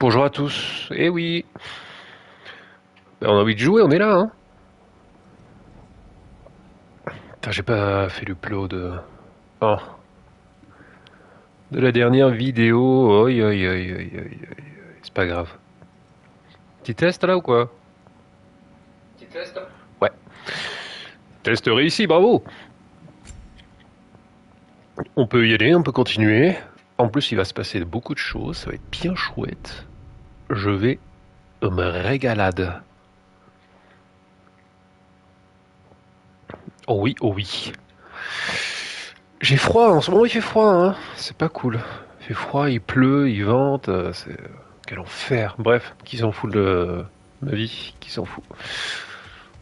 Bonjour à tous. Eh oui, ben, on a envie de jouer, on est là, hein. Putain, j'ai pas fait le upload oh, de la dernière vidéo. Aïe, aïe, aïe, aïe, aïe, aïe. C'est pas grave. Petit test là ou quoi? Petit test. Ouais. Test réussi, bravo. On peut y aller, on peut continuer. En plus, il va se passer beaucoup de choses, ça va être bien chouette. Je vais me régalade. Oh oui, oh oui. J'ai froid, en ce moment il fait froid, hein. C'est pas cool. Il fait froid, il pleut, il vente, c'est... Quel enfer. Bref, qui s'en fout de ma vie? Qui s'en fout?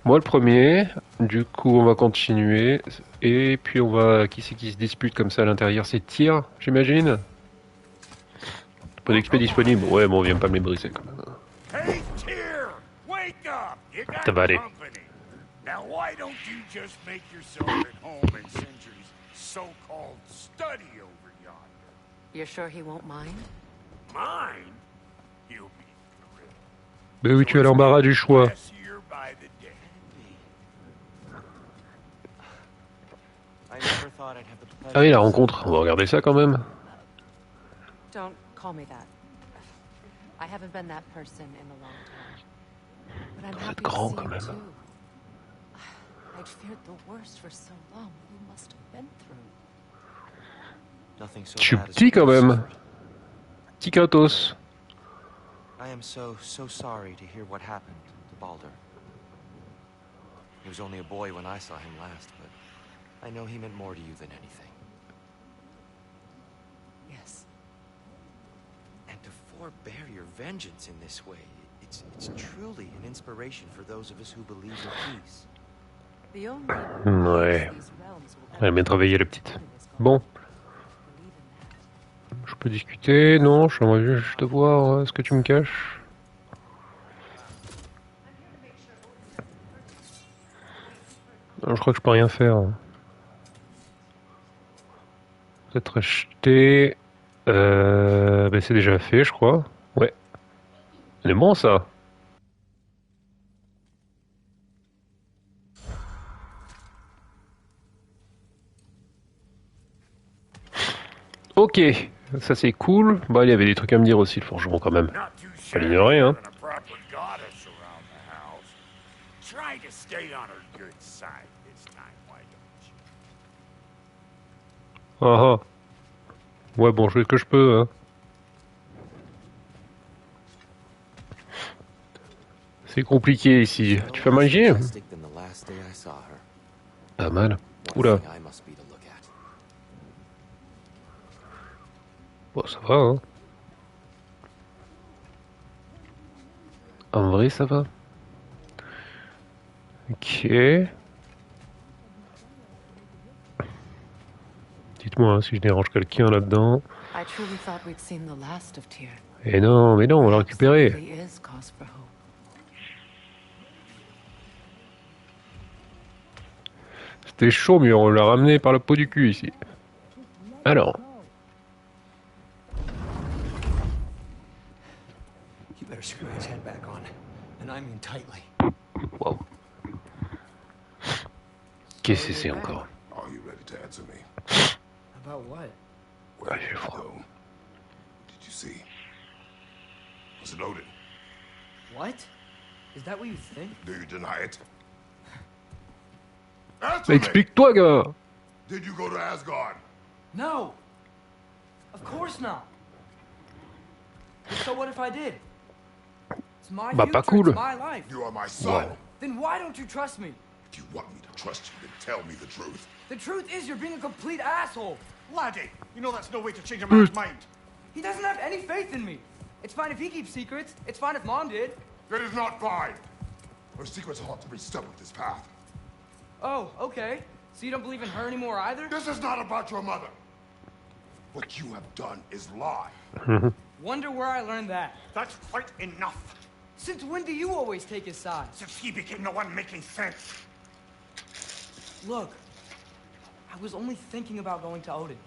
Moi le premier, du coup on va continuer. Et puis on va... Qui c'est qui se dispute comme ça à l'intérieur? C'est Tyr, j'imagine? Pas d'XP disponible? Ouais, bon, on vient pas me les briser quand même. Hey, Tyr! Wake up! You Ça got va aller. company. Now why don't you just make yourself at home in Sindri's so-called study over yonder? You're sure he won't mind? Mine? He'll be thrilled. Ben oui, tu as l'embarras du choix. Classier by the day. I never thought I'd have the pleasure Ah oui, la of rencontre, on va regarder ça quand même. Don't call me that. I haven't been that person in a long time. But I'm Vous êtes happy to grand see quand you même. too. I'd feared the worst for so long. What you must have been through. nothing so Je suis bad as petit quand what I've même. suffered. Petit Kratos. I am so sorry to hear what happened to Baldur. He was only a boy when I saw him last, but I know he meant more to you than anything. Yes. And to forbear your vengeance in this way, it's truly an inspiration for those of us who believe in peace. The only Ouais. these realms will Elle a ever bien travaillé la be petite. is gone. Bon, Believe in that. je peux discuter? Non, j'aimerais juste te voir. Est-ce que tu me caches? Non, je crois que je peux rien faire. Peut-être acheter. Ben c'est déjà fait, je crois. Ouais. C'est bon ça. Ok, ça c'est cool. Bah, il y avait des trucs à me dire aussi, le forgeron quand même. Not too Pas shabby l'ignorer, hein. having a proper goddess around the house. Try to stay on her good side this time, why don't you? Ah ah. Ouais, bon, je fais ce que je peux, hein. C'est compliqué ici. Tu fais No less manger? majestic than the last day I saw her. Pas mal. What a Oula. thing I must be to look at. Bon, ça va, hein. En vrai, ça va. Ok. Dites-moi hein, si je dérange quelqu'un là-dedans. I truly thought we'd seen the last of Tyr. Eh non, mais non, on l'a Perhaps récupéré. there really is cause for hope. C'était chaud, mais on l'a ramené par le pot du cul ici. Alors, You better screw his head back on, and I mean tightly. wow. Qu'est-ce que c'est encore? Are you ready to answer me? About what? Where Ah, did j'ai you froid. go? Did you see? Was it Odin? What? Is that what you think? Do you deny it? Answer me! Explique-toi, gars! Did you go to Asgard? No! Of course not! So what if I did? It's my Bah, future, pas cool. it's my life. You are my son. Wow. Then why don't you trust me? If you want me to trust you, then tell me the truth. The truth is you're being a complete asshole. Laddie, you know that's no way to change a man's mind. He doesn't have any faith in me. It's fine if he keeps secrets. It's fine if Mom did. It is not fine. Her secrets ought to be stuck with this path. Oh, okay. So you don't believe in her anymore either? This is not about your mother. What you have done is lie. Wonder where I learned that. That's quite enough. Since when do you always take his side? Since he became the one making sense. Look, I was only thinking about going to Odin.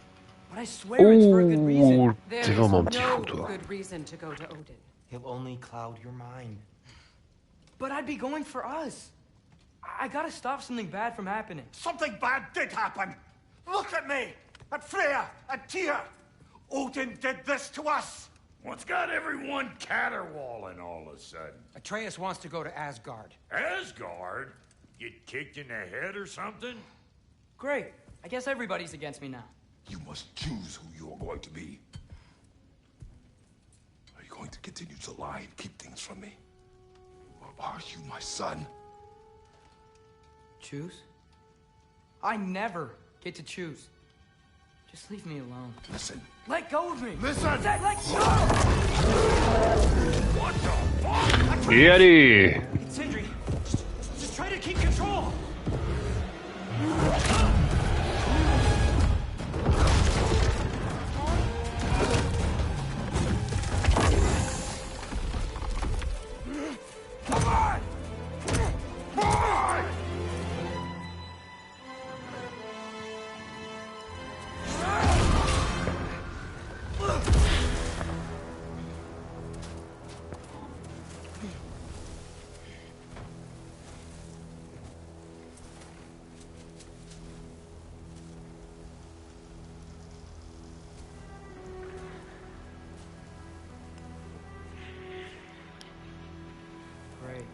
But I swear it's for a good reason. Ouh, There t'es is vraiment un petit no fou, toi. good reason to go to Odin. He'll only cloud your mind. But I'd be going for us. I gotta stop something bad from happening. Something bad did happen. Look at me, at Freya, at Tyr. Odin did this to us. What's got everyone caterwauling all of a sudden? Atreus wants to go to Asgard. Asgard? Get kicked in the head or something? Great. I guess everybody's against me now. You must choose who you're going to be. Are you going to continue to lie and keep things from me? Or are you my son? Choose? I never get to choose. Just leave me alone. Listen. Let go of me! Listen! I said let go! What the fuck? Et allez! It's Sindri. Just try to keep control! Come on! Boy! Great.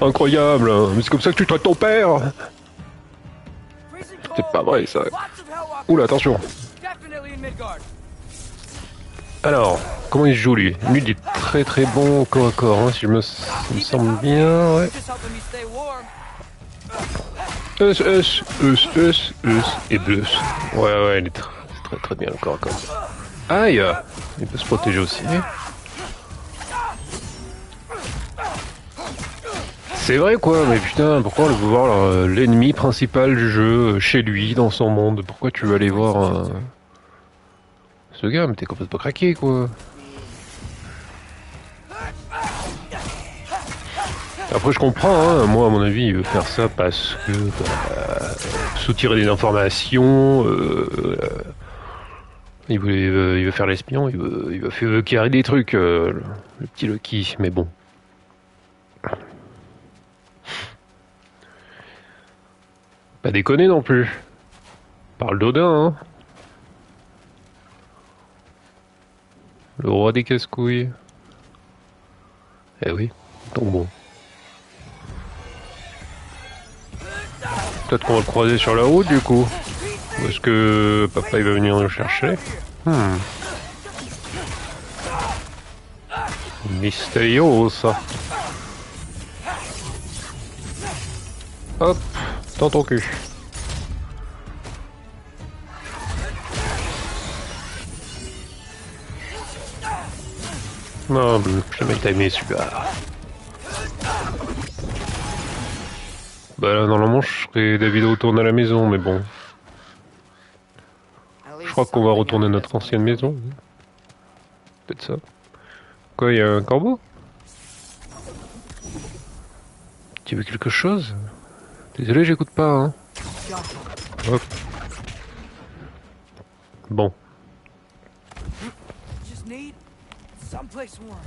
Incroyable! Mais c'est comme ça que tu traites ton père! C'est pas vrai ça. Oula, attention! Definitely in Midgard. Alors, comment il se joue lui? Lui il est très très bon au corps à corps, hein, si il me semble bien, ouais. Just helping me stay warm. Et blus. Ouais, il est très très bien le corps à corps. Aïe! Il peut se protéger aussi. C'est vrai quoi, mais putain, pourquoi on veut voir l'ennemi principal du jeu chez lui, dans son monde? Pourquoi tu veux aller voir ce gars? Mais t'es complètement craqué quoi. Après je comprends, hein, moi à mon avis il veut faire ça parce que soutirer des informations, il veut faire l'espion, il veut carrer des trucs, le petit Loki, mais bon. Pas déconner non plus. Parle d'Odin, hein. Le roi des casse-couilles. Eh oui, donc bon. Peut-être qu'on va le croiser sur la route du coup. Ou est-ce que papa il va venir nous chercher? Mystérieux ça. Hop, dans ton cul. Non, jamais timé celui-là. Bah là, normalement, je serais David retourne à la maison, mais bon. Je crois qu'on va retourner à notre ancienne maison. Peut-être ça. Quoi, il y a un corbeau? Tu veux quelque chose? Désolé, j'écoute pas, hein. Hop. Bon. Just need someplace warm.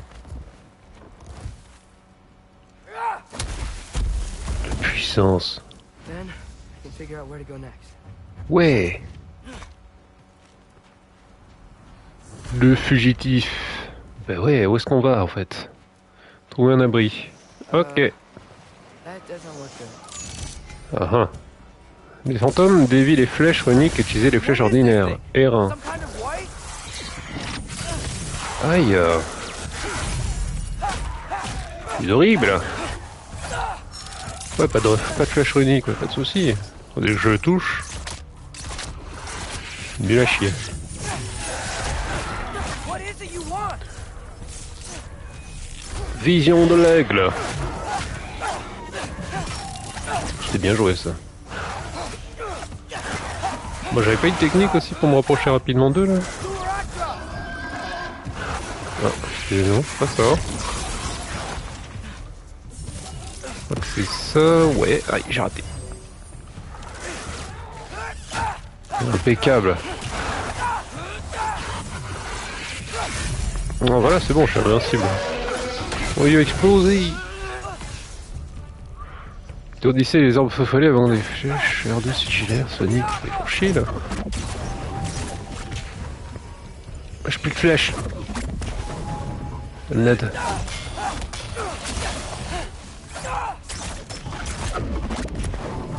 Puissance. Then I can figure out where to go next. Ouais. Le fugitif. Bah ouais, où est-ce qu'on va en fait? Trouver un abri. Ok. That doesn't look good. Ah ah. Les fantômes dévient les flèches runiques et utiliser les flèches ordinaires. R1. Some kind of white? Aïe. C'est horrible. Ouais, pas de flèche runique, ouais, pas de soucis. Dès que je le touche. Nul à chier. What is it you want? Vision de l'aigle. C'était bien joué ça. Moi j'avais pas une technique aussi pour me rapprocher rapidement d'eux là. Ah, non, pas ça. Je crois que c'est ça, ouais, aïe, j'ai raté. Impeccable. Oh, voilà, c'est bon, je suis invincible. Oh, il a explosé. Tourdissez les arbres feu follet avant des flèches, R2 sigillaire, Sonic, ils font chier là. J'ai plus de flèches. Ned.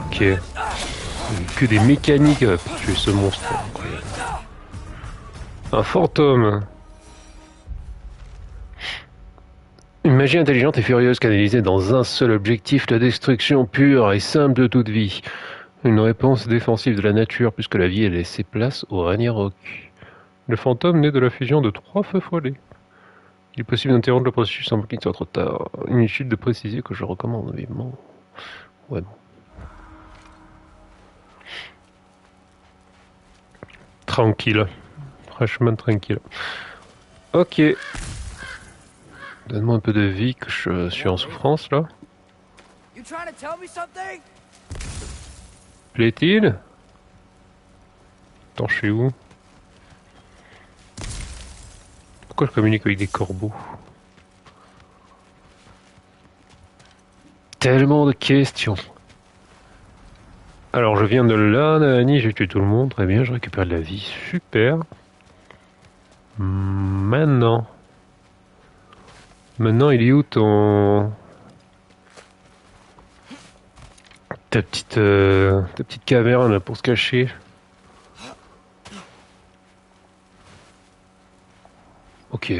Ok. Que des mécaniques pour tuer ce monstre. Incroyable. Un fantôme. Une magie intelligente et furieuse canalisée dans un seul objectif, la destruction pure et simple de toute vie. Une réponse défensive de la nature puisque la vie a laissé place au Ragnarok. Le fantôme naît de la fusion de 3 feux follets. Il est possible d'interrompre le processus sans qu'il ne soit trop tard. Inutile de préciser que je recommande vivement. Ouais bon. Tranquille. Franchement tranquille. Ok. Donne-moi un peu de vie que je suis en souffrance là. Plaît-il? Attends, je suis où? Pourquoi je communique avec des corbeaux? Tellement de questions. Alors je viens de là, Nani, j'ai tué tout le monde, très bien, je récupère de la vie, super. Maintenant, il est où ta petite caverne pour se cacher? Ok.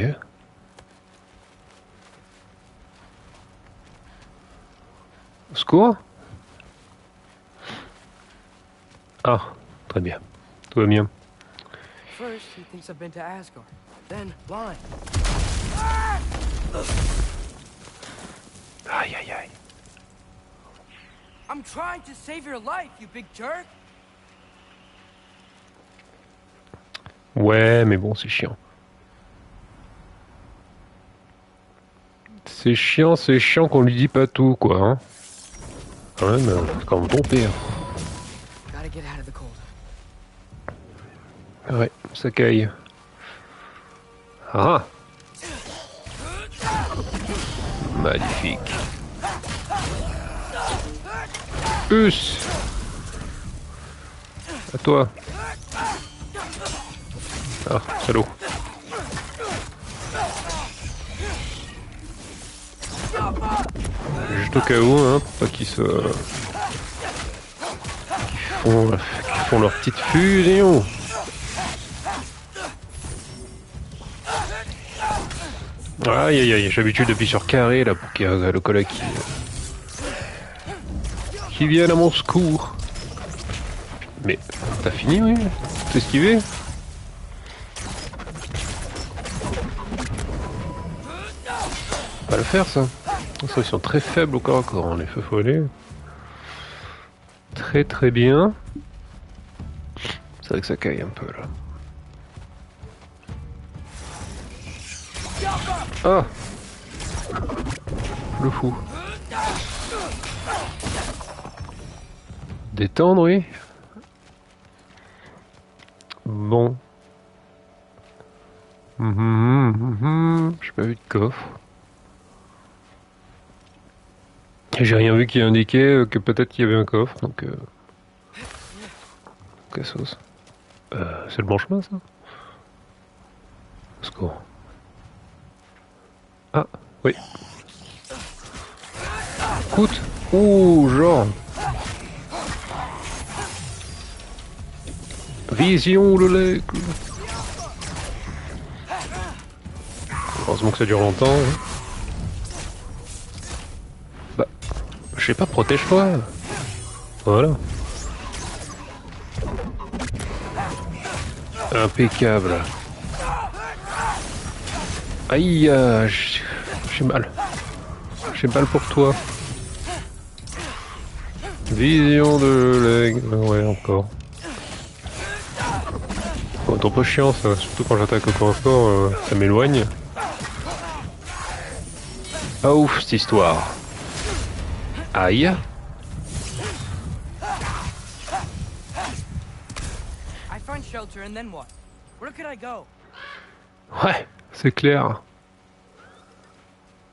Au secours? Ah, très bien. Tout va bien. First, he thinks I've been to Asgard. Then, blind. Aïe aïe aïe. I'm trying to save your life, you big jerk. Ouais, mais bon, c'est chiant. C'est chiant qu'on lui dit pas tout, quoi. Hein. Quand même, comme ton père. Gotta get out of the cold. Ouais, ça caille. Ah! Magnifique. Us! À toi. Ah, salaud. Juste au cas où, hein, pour pas qu'ils font leur petite fusion. Aïe aïe aïe, j'ai l'habitude d'appuyer sur carré là pour qu'il y ait le collègue qui vienne à mon secours. Mais t'as fini, oui? T'as esquivé? Pas le faire ça. Ça, ils sont très faibles au corps à corps, hein, les feux follets. Très très bien. C'est vrai que ça caille un peu là. Ah! Le fou. Détendre, oui. Bon. J'ai pas vu de coffre. J'ai rien vu qui indiquait que peut-être qu'il y avait un coffre, donc... Quelle sauce. C'est le bon chemin, ça? Au secours. Ah, oui. Écoute. Ouh, genre. Vision de l'aigle. Heureusement que ça dure longtemps. Hein. Bah, je sais pas, protège-toi. Voilà. Impeccable. Aïe, j'ai mal. J'ai mal pour toi. Vision de l'aigle. Ouais, encore. Bon, t'es un peu chiant ça, surtout quand j'attaque au corps à corps, ça m'éloigne. Ah ouf, cette histoire. Aïe. I find shelter and then what? Where could I go? Ouais, C'est clair.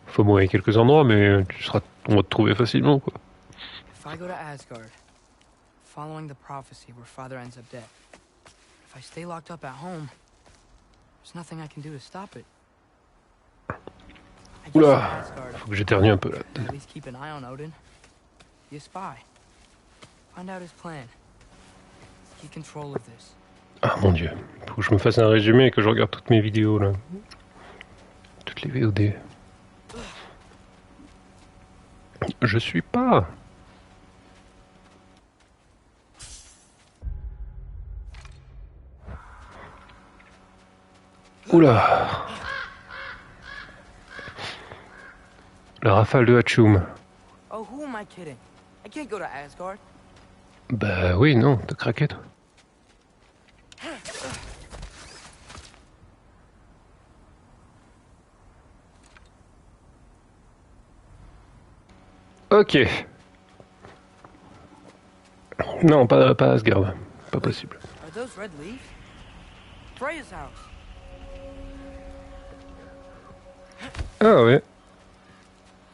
Faut mourir à quelques endroits, mais on va te trouver facilement, quoi. If I go to Asgard, following the prophecy where Father ends up dead, if I stay locked up at home, there's nothing I can do to stop it. I guess Oula, in Asgard, faut que j'éternue un peu là. at least keep an eye on Odin. Be a spy. Find out his plan. Keep control of this. Ah mon dieu, faut que je me fasse un résumé et que je regarde toutes mes vidéos là. Toutes les VOD. Je suis pas. Oula. La rafale de Hachoum. Oh, who am I kidding? I can't go to Asgard. Bah oui, non, t'as craqué toi. Ok. Non, pas Asgard. Pas possible. Are those red leaves? Freya's house. Ah ouais.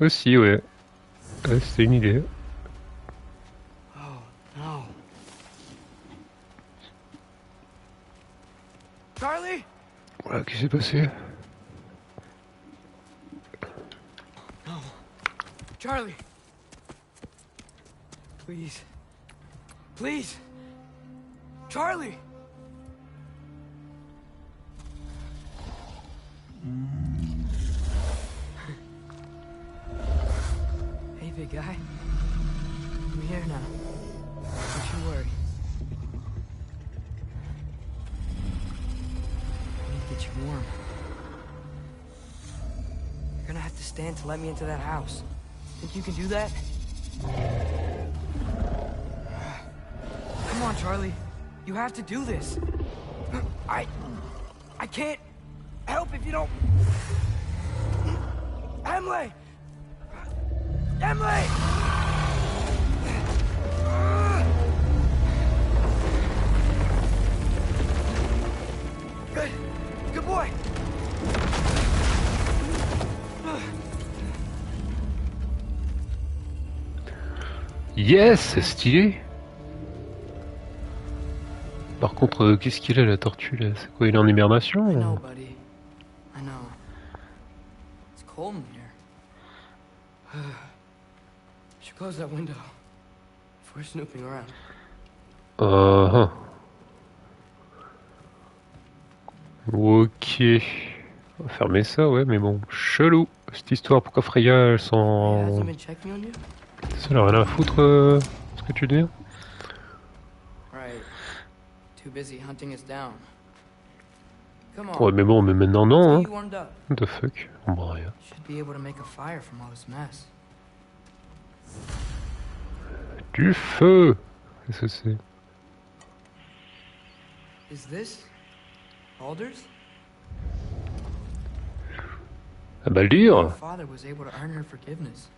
Aussi, ouais. Ouais, c'était une idée. Oh, no. Charlie? Voilà, qu'est-ce qui s'est passé? Charlie! Please. Please! Charlie! Hey, big guy. I'm here now. Don't you worry. I need to get you warm. You're gonna have to stand to let me into that house. Think you can do that? Come on, Charlie. You have to do this. I can't help if you don't... Emily! Emily! Good. Good boy. Yes, c'est stylé. Par contre, qu'est-ce qu'il a la tortue là? C'est quoi, il est en I hibernation? know, buddy. I know. It's cold in here. Should close that window. If we're snooping around. Ah. Ok. On va fermer ça, ouais, mais bon, chelou. Cette histoire, pourquoi Freya, elle He s'en... hasn't been checking on you? Ça, elle a rien à foutre, ce que tu dis. Right. Too busy hunting us down. Come on. Ouais, mais bon, mais maintenant Let's non, get hein. you warmed up. What the fuck? Bon, rien. Should be able to make a fire from all this mess. Du feu! Qu'est-ce que c'est? Is this Baldur's? Ah, Baldur! Your father was able to earn her forgiveness.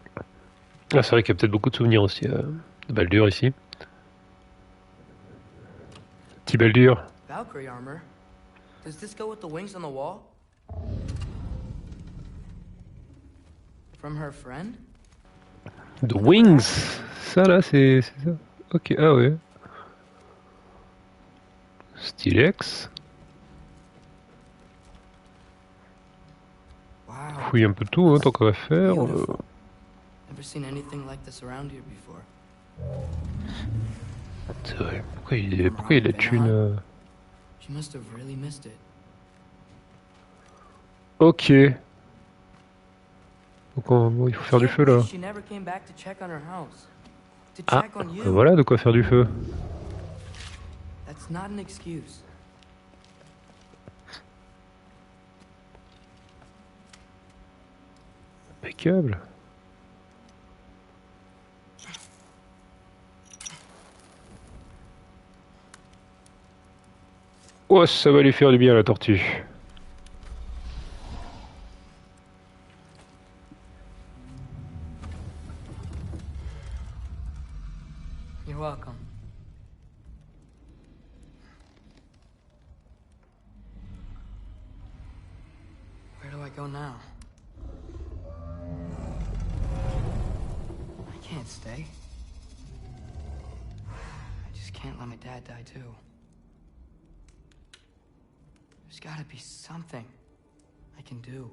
Ah, c'est vrai qu'il y a peut-être beaucoup de souvenirs aussi de Baldur ici. Petit Baldur. Valkyrie armor. Does this go with the wings on the wall? From her friend? The Wings! Ça là, c'est ça? Ok, ah ouais. Stylex. Wow. Fouille un peu tout, hein, tant qu'on va faire. Beautiful. Never seen anything like this around here before. C'est vrai. Pourquoi il a de thunes She must have really missed it. Ok. Donc bon, il faut faire du feu là. She never came back to check on her house. To Ah, check on you. voilà de quoi faire du feu. That's not an excuse. Impeccable. Oh, ça va lui faire du bien la tortue. You're welcome. I go now? I can't stay. I just can't let my dad die too. There's gotta be something I can do.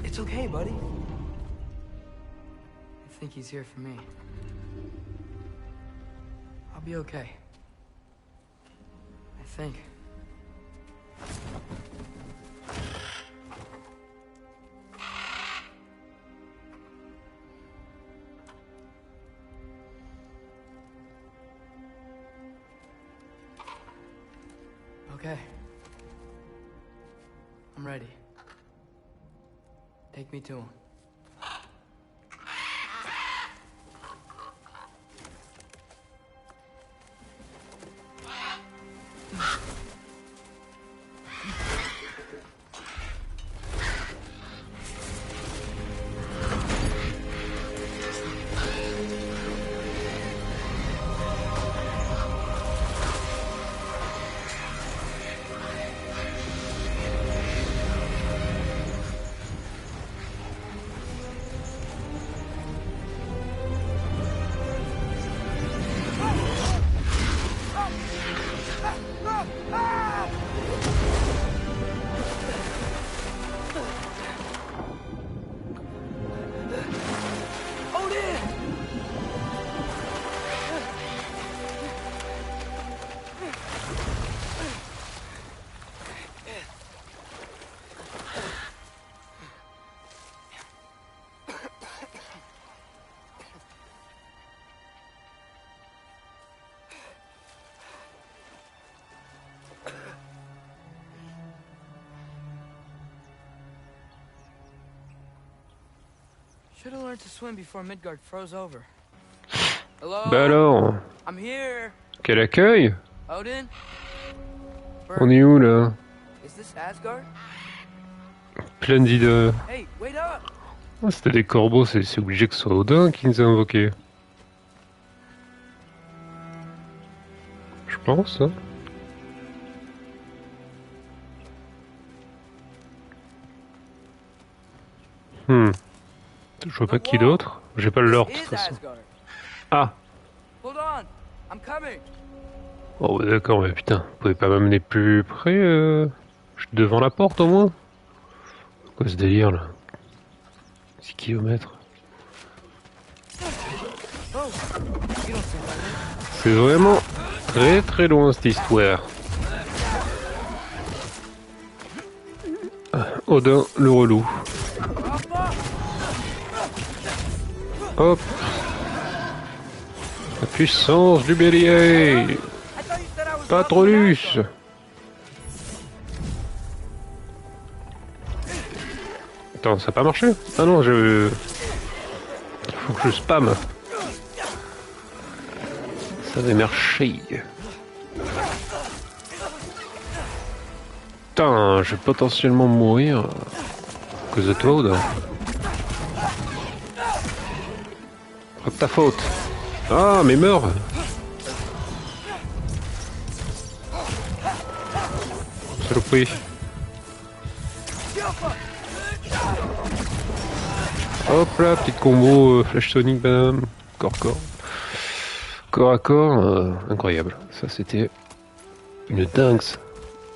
It's okay, buddy. I think he's here for me. I'll be okay. I think. Okay. I'm ready. Take me to him. Should have learned to swim before Midgard froze over. Hello? Bah alors, I'm here. quel accueil! Odin? On est où là? Is this Asgard? Plein d'idées. Hey, wait up! Oh, c'était des corbeaux, c'est obligé que ce soit Odin qui nous a invoqués. Je pense, hein. Je vois pas qui d'autre. J'ai pas le lore de toute façon. Ah! Hold on, I'm coming. Oh d'accord, mais putain, vous pouvez pas m'amener plus près Je suis devant la porte au moins. Quoi ce délire là? 6 kilomètres. C'est vraiment très très loin cette histoire. Odin le relou. Hop. La puissance du bélier. Patronus. Attends, ça a pas marché? Ah non, je... Faut que je spam. Ça avait marché. Putain, je vais potentiellement mourir. À cause de toi, Odin. Pas de ta faute. Ah, mais meurs. Saloperie. Hop là, petit combo Flash Sonic, madame. Corps à corps, incroyable. Ça, c'était une dingue.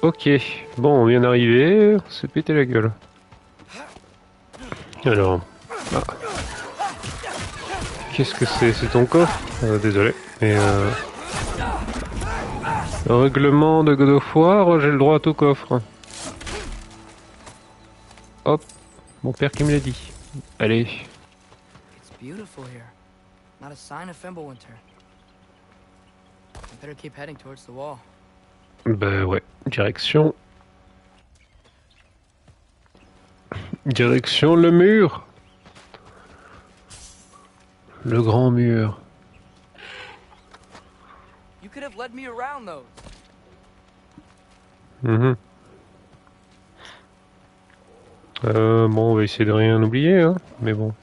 Ok, bon, on vient d'arriver. On s'est pété la gueule. Alors... Ah. Qu'est-ce que c'est? C'est ton coffre? Désolé, mais règlement de God of War, j'ai le droit à tout coffre. Hop, mon père qui me l'a dit. Allez. It's beautiful here. Not a sign of Fimbulwinter. I better keep heading towards the wall. Bah ouais, direction. Direction le mur. Le grand mur. You could have led me around those. Bon, on va essayer de rien oublier, hein, mais bon.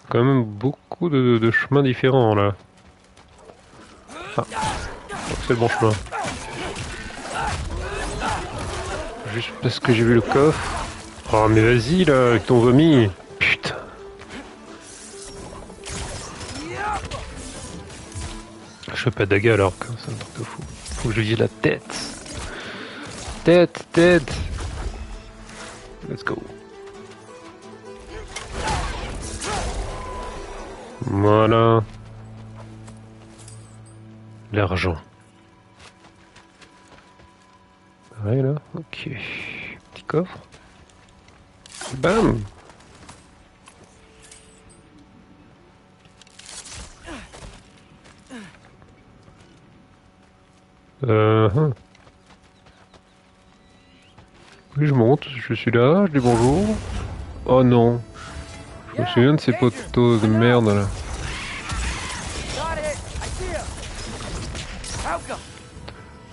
Quand même beaucoup de chemins différents là. Ah, c'est le bon chemin. Juste parce que j'ai vu le coffre. Oh mais vas-y là, avec ton vomi. Putain. Je fais pas daga alors que c'est un truc de fou. Faut que je lui dise la tête. Tête. Let's go. Voilà. L'argent. Pareil là. Ok. Petit coffre. Bam. Oui, je monte, je suis là, je dis bonjour. Oh non. Je me souviens de ces poteaux de merde là.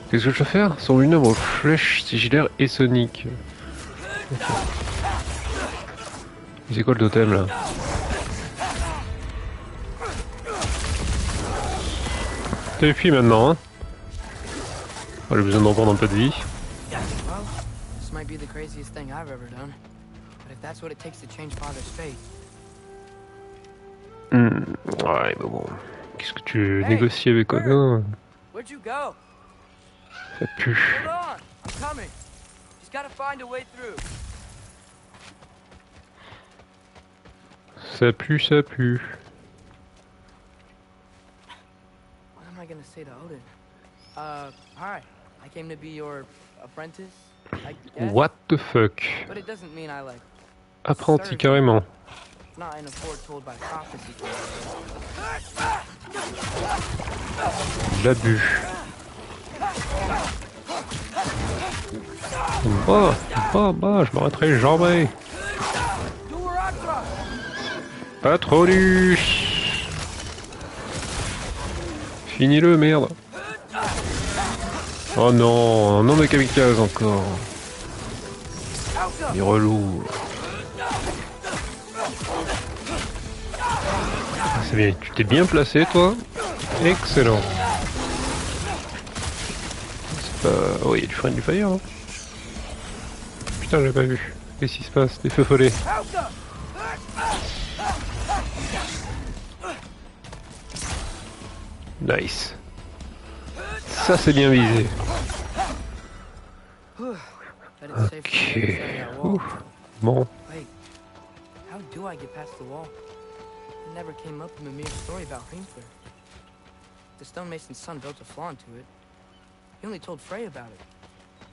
Qu'est-ce que je vais faire? Sont vulnérables aux flèches sigillaires et soniques. Okay. C'est quoi le totem là? T'as les filles maintenant, hein? Oh, j'ai besoin d'en prendre un peu de vie. This might be the craziest thing I've ever done. But if that's what it takes to change Father's fate. Ouais, mais bon. Qu'est-ce que tu négocies avec Odin? Where'd you go? Ça pue. Hold on, I'm coming. Just gotta find a way through. Ça pue, ça pue. What am I gonna say to Odin? Hi. I came to be your apprentice, I guess. What the fuck? But it doesn't mean I like Apprenti carrément. not in a foretold by prophecy. L'abus. Je m'arrêterai jamais. Patronus. Finis-le, merde. Oh non, un nom de kamikaze encore. Il est relou. C'est bien, tu t'es bien placé toi. Excellent. C'est pas... Oh, il y a du friendly fire hein. Putain, j'ai pas vu. Qu'est-ce qui se passe? Des feux follets. Nice. Ça c'est bien visé. Ok. Ouf. Bon. Wait, how do I get past the wall? It never came up in Mimir's story about Hrimthur. The stonemason son built a flaw into it. He only told Frey about it,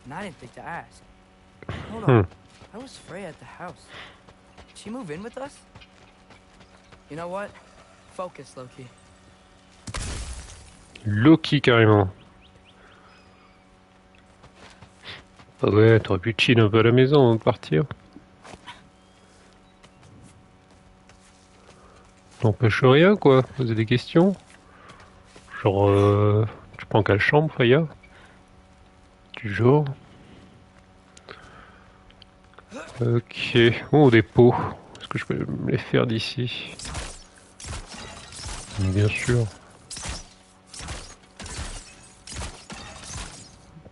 and I didn't think to ask. Hold on, how was Frey at the house? Did she move in with us? You know what? Focus, Loki. Loki carrément. Ah ouais, t'aurais pu chill un peu à la maison avant de partir. N'empêche rien quoi, poser des questions. Genre, tu prends quelle chambre, Freya? Du genre. Ok. Oh, des pots. Est-ce que je peux me les faire d'ici? Bien sûr.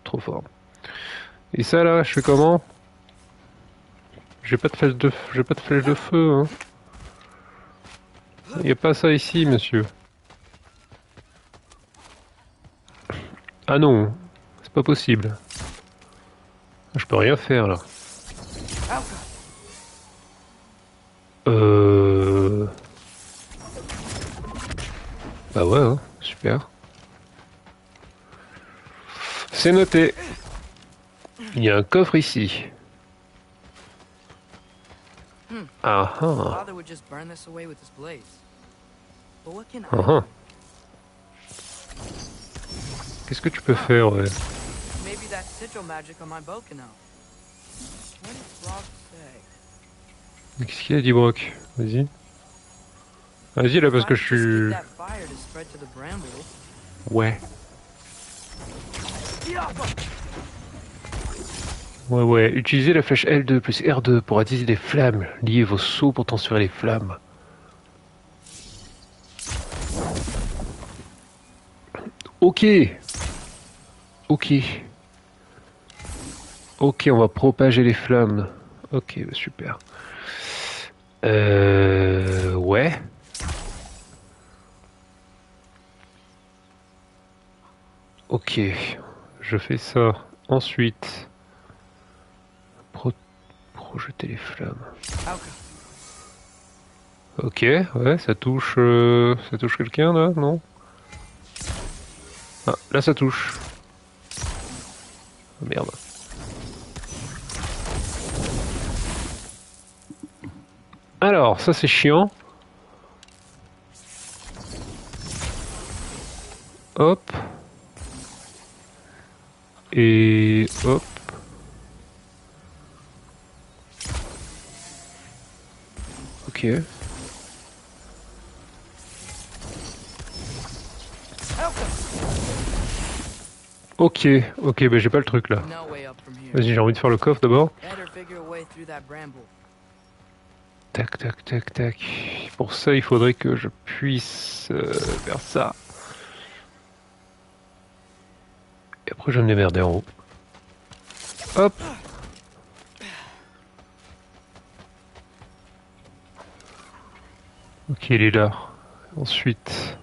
Trop fort. Et ça là, je fais comment? J'ai pas de flèche de feu, hein. Y a pas ça ici, monsieur. Ah non, c'est pas possible. Je peux rien faire là. Bah ouais, hein, super. C'est noté. Il y a un coffre ici. Ah ah. Father would just burn this away with his blaze. But what can I Ah. Qu'est-ce que tu peux faire, ouais? Maybe that sigil magic on my bow can help. What does Brock say? Qu'est-ce qu'il a dit, Brock? Vas-y. Vas-y là parce que je Just keep suis... that fire to spread to the bramble. Ouais. Ouais. Utilisez la flèche L2 plus R2 pour attiser des flammes. Liez vos sauts pour transférer les flammes. Ok. Ok. Ok, on va propager les flammes. Ok, bah, super. Ouais. Ok, je fais ça. Ensuite, projeter les flammes. Ok, ouais, ça touche quelqu'un là, non? Ah, là ça touche. Oh, merde. Alors, ça c'est chiant. Hop. Et hop. Ok. Ok, bah j'ai pas le truc là. No way up from here. Vas-y, j'ai envie de faire le coffre d'abord. Better figure a way through that bramble. Tac, tac, tac, tac. Pour ça, il faudrait que je puisse faire ça. Et après, je vais me démerder en haut. Hop. Ok, il est là. Ensuite...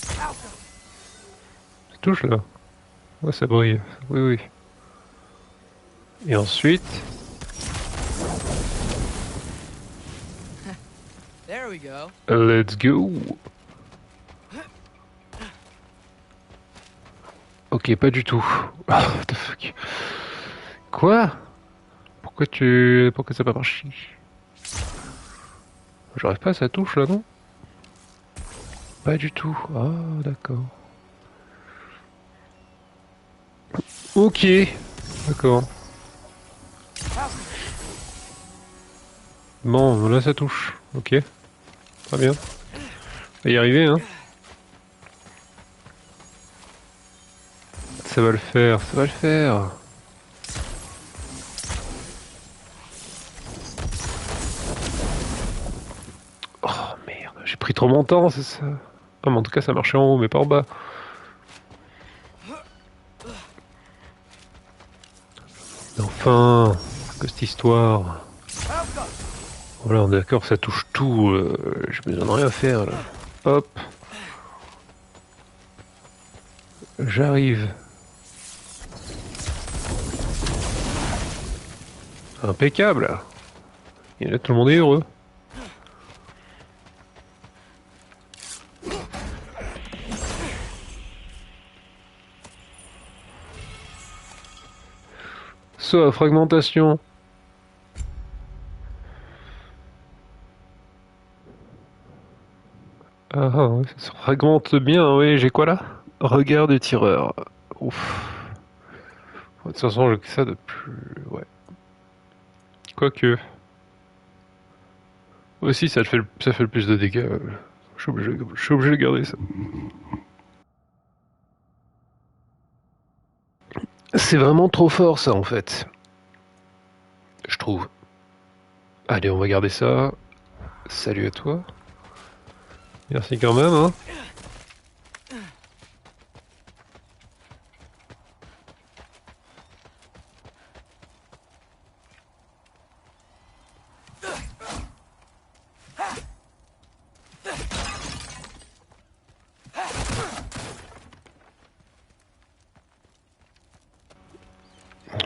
Ça touche là? Ouais, ça brille. Oui. Et ensuite... There we go. Let's go. Ok, pas du tout. Ah, what the fuck. Quoi? Pourquoi ça n'a pas marché? J'arrive pas, ça touche là, non? Pas du tout. Ah, d'accord. Ok. D'accord. Bon, là ça touche. Ok. Très bien. On va y arriver, hein. Ça va le faire, ça va le faire. Oh merde, j'ai pris trop mon temps, c'est ça. Ah, mais en tout cas, ça marchait en haut, mais pas en bas. Enfin, que cette histoire. Voilà, on est d'accord, ça touche tout. J'ai besoin de rien faire là. Hop. J'arrive. Impeccable. Et là, tout le monde est heureux. Ça, fragmentation. Ouais, ça se fragmente bien, oui, j'ai quoi là? Regard du tireur. Ouf. De toute façon, j'ai que ça de plus... Ouais. Quoique... Aussi, ça fait le plus de dégâts. Je suis obligé de garder ça. C'est vraiment trop fort ça en fait. Je trouve. Allez, on va garder ça. Salut à toi. Merci quand même, hein.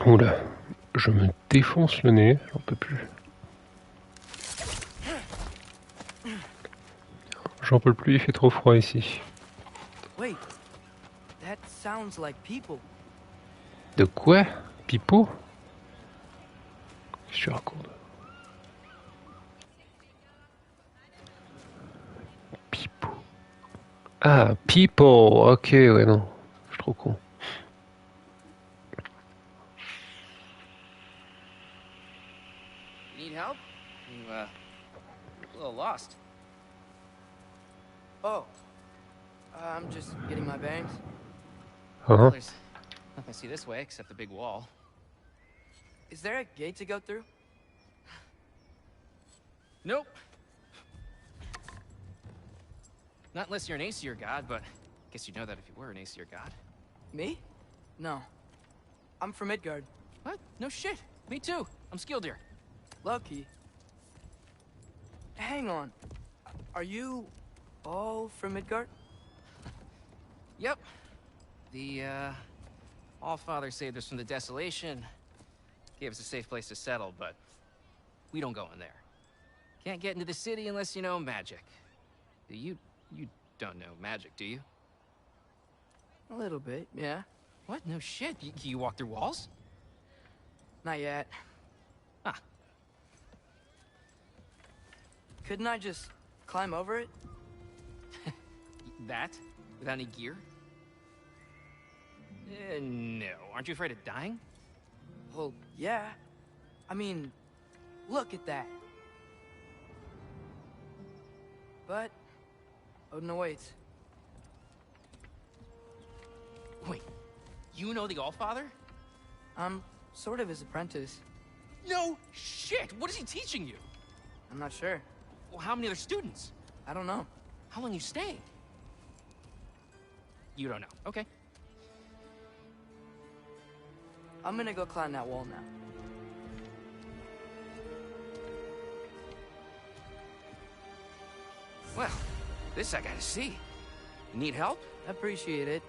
Oula, je me défonce le nez, j'en peux plus. J'en peux plus, il fait trop froid ici. Wait, that sounds like people. De quoi? Pipo? Qu'est-ce que tu racontes? Pipo. Ah, people, ok, ouais, non. Je suis trop con. Need help? You, lost? Oh. I'm just getting my bearings. Well, there's nothing to see this way except the big wall. Is there a gate to go through? Nope. Not unless you're an Aesir god, but I guess you'd know that if you were an Aesir god. Me? No. I'm from Midgard. What? No shit. Me too. I'm Skildir. Lucky. Hang on. Are you all from Midgard? Yep. The, Allfather saved us from the desolation. Gave us a safe place to settle, but we don't go in there. Can't get into the city unless you know magic. You don't know magic, do you? A little bit, yeah. What? No shit. You walk through walls? Not yet. Ah. Couldn't I just climb over it? That? Without any gear? No. Aren't you afraid of dying? Well, yeah. I mean, look at that. But Odin awaits. Wait, you know the Allfather? I'm sort of his apprentice. No shit! What is he teaching you? I'm not sure. Well, how many other students? I don't know. How long you staying? You don't know. Okay. I'm gonna go climb that wall now. Well, this I gotta see. You need help? Appreciate it,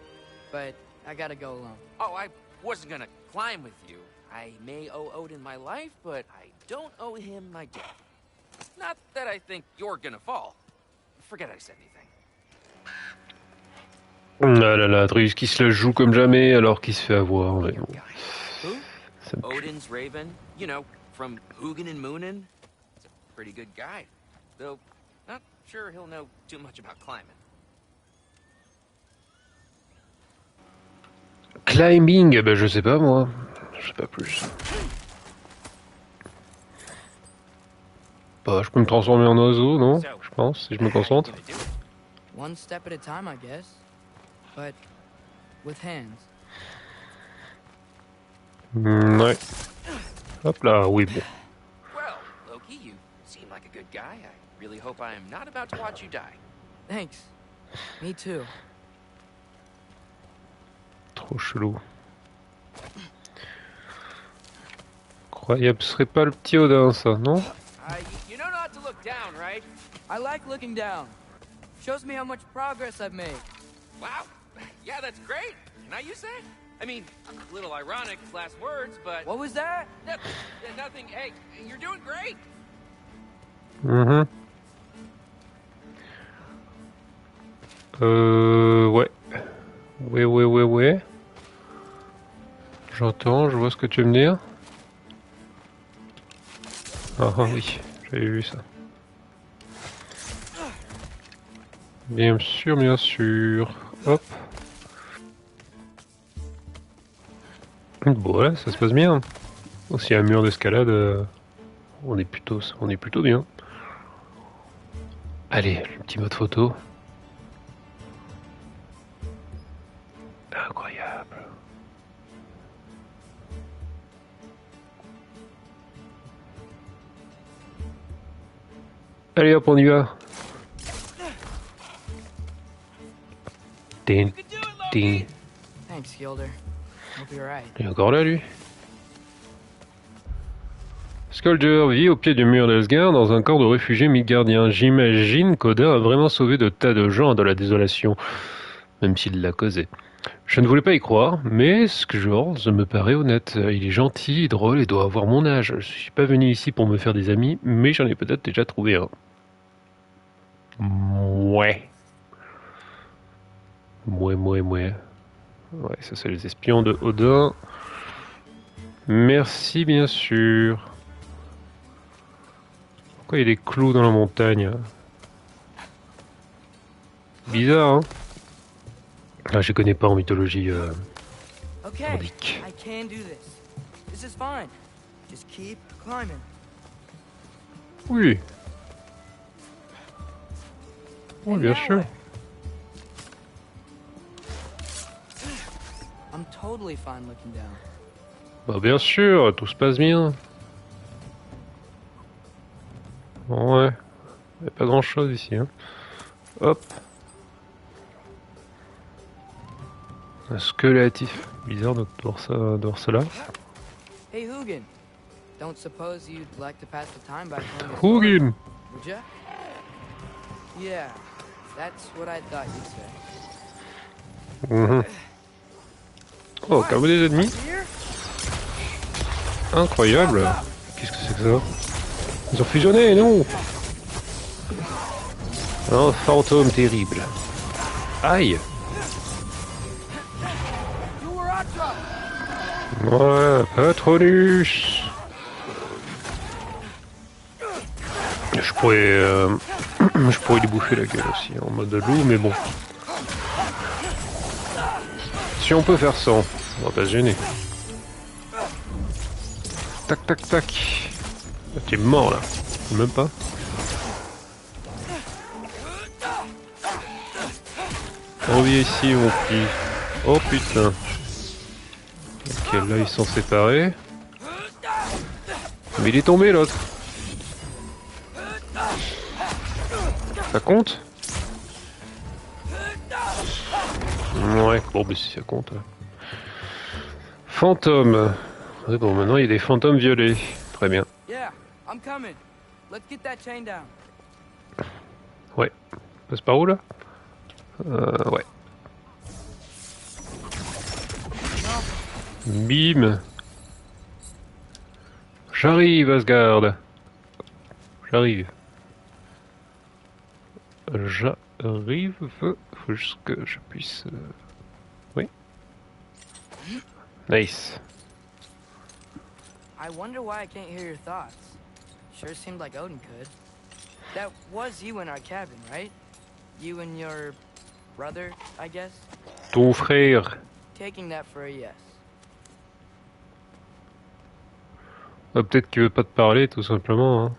but I gotta go alone. Oh, I wasn't gonna climb with you. I may owe Odin my life, but I don't owe him my death. Not that I think you're gonna fall. Forget I said anything. Ah là là, Atreus qui se la joue comme jamais alors qu'il se fait avoir. Mais bon. Who? Ça me pue. Odin's Raven. You know, from Hugin and Moonin. He's a pretty good guy. Though, not sure he'll know too much about climbing. Climbing, ben je sais pas moi. Je sais pas plus. Bah, je peux me transformer en oiseau, non? Je pense, si je me concentre. One step at a time, I guess. But with hands. Ouais. Hop là, oui, bon. Well, Loki, you seem like a good guy. I really hope I am not about to watch you die. Thanks. Me too. Trop chelou. Incroyable, ce serait pas le petit Odin, ça, non? You know not to look down, right? I like looking down. Shows me how much progress I've made. Wow. Yeah, that's great. Can I use that? I mean, a little ironic, last words, but... What was that? Nothing. Hey, you're doing great. Mhm. Ouais. Ouais. J'entends, je vois ce que tu veux me dire. Ah oui, j'avais vu ça. Bien sûr. Hop. Bon voilà, ça se passe bien. Aussi un mur d'escalade, on est plutôt bien. Allez, le petit mode photo. Incroyable. Allez hop, on y va. Tin. Thanks, Gilder. I'll be right. Il est encore là, lui. Skjoldr vit au pied du mur d'Asgard dans un camp de réfugiés midgardiens. J'imagine qu'Odin a vraiment sauvé de tas de gens de la désolation, même s'il l'a causé. Je ne voulais pas y croire, mais Skjold me paraît honnête. Il est gentil, drôle et doit avoir mon âge. Je suis pas venu ici pour me faire des amis, mais j'en ai peut-être déjà trouvé un. Ouais. Ouais, ça c'est les espions de Odin. Merci bien sûr. Pourquoi il y a des clous dans la montagne? Bizarre, hein? Ah, je connais pas en mythologie Okay, nordique. I can do this. This is fine. Just keep climbing. Oui. Oui, bien sûr. I'm totally fine looking down. Bah bien sûr, tout se passe bien. Bon, ouais, y a pas grand chose ici. Hein. Hop. Un squelettif. Bizarre de voir ça là. Hey, Hugin. Don't suppose you'd like to pass the time by telling a story, Hugin. would ya? Yeah, that's what I thought you'd say. Mhm. Oh, quand même des ennemis. Here? Incroyable. Qu'est-ce que c'est que ça? Ils ont fusionné, non? Un fantôme terrible. Aïe. Voilà, Patronus. Je pourrais lui bouffer la gueule aussi en mode loup, mais bon. Si on peut faire sans, on va pas se gêner. Tac tac tac. Ah, t'es mort là. Même pas. Reviens ici mon petit. Oh putain. Ok, là ils sont séparés. Mais il est tombé l'autre. Ça compte? Ouais, bon bah si ça compte. Fantôme. Ouais, bon maintenant il y a des fantômes violets. Très bien. Yeah, I'm coming. Let's get that chain down. Ouais. Passe par où là? Ouais. Bim. J'arrive Asgard. J'arrive. J'arrive. Faut juste que je puisse... Oui. Nice. I wonder why I can't hear your thoughts. Sure seemed like Odin could. That was you in our cabin, right? You and your brother, I guess? Ton frère. Taking that for a yes. Ah, peut-être qu'il veut pas te parler tout simplement. Hein.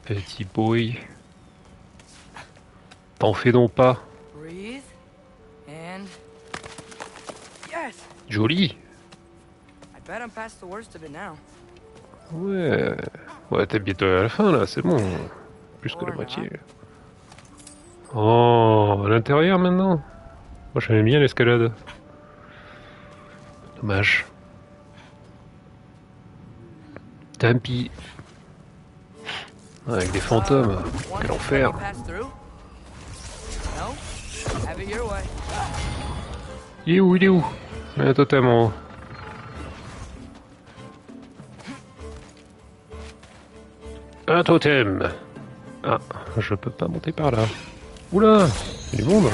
Petit boy. T'en fais donc pas. Breathe. And... Yes! Joli. I bet I'm past the worst of it now. Ouais. Ouais, t'es bientôt à la fin là, c'est bon. Plus que la moitié. Oh, à l'intérieur maintenant. Moi j'aimais bien l'escalade. Dommage. Tant pis. Avec des fantômes. Quel enfer. Il est où? Il est où? Totalement. Un totem. Ah, je peux pas monter par là. Oula, il y a du monde.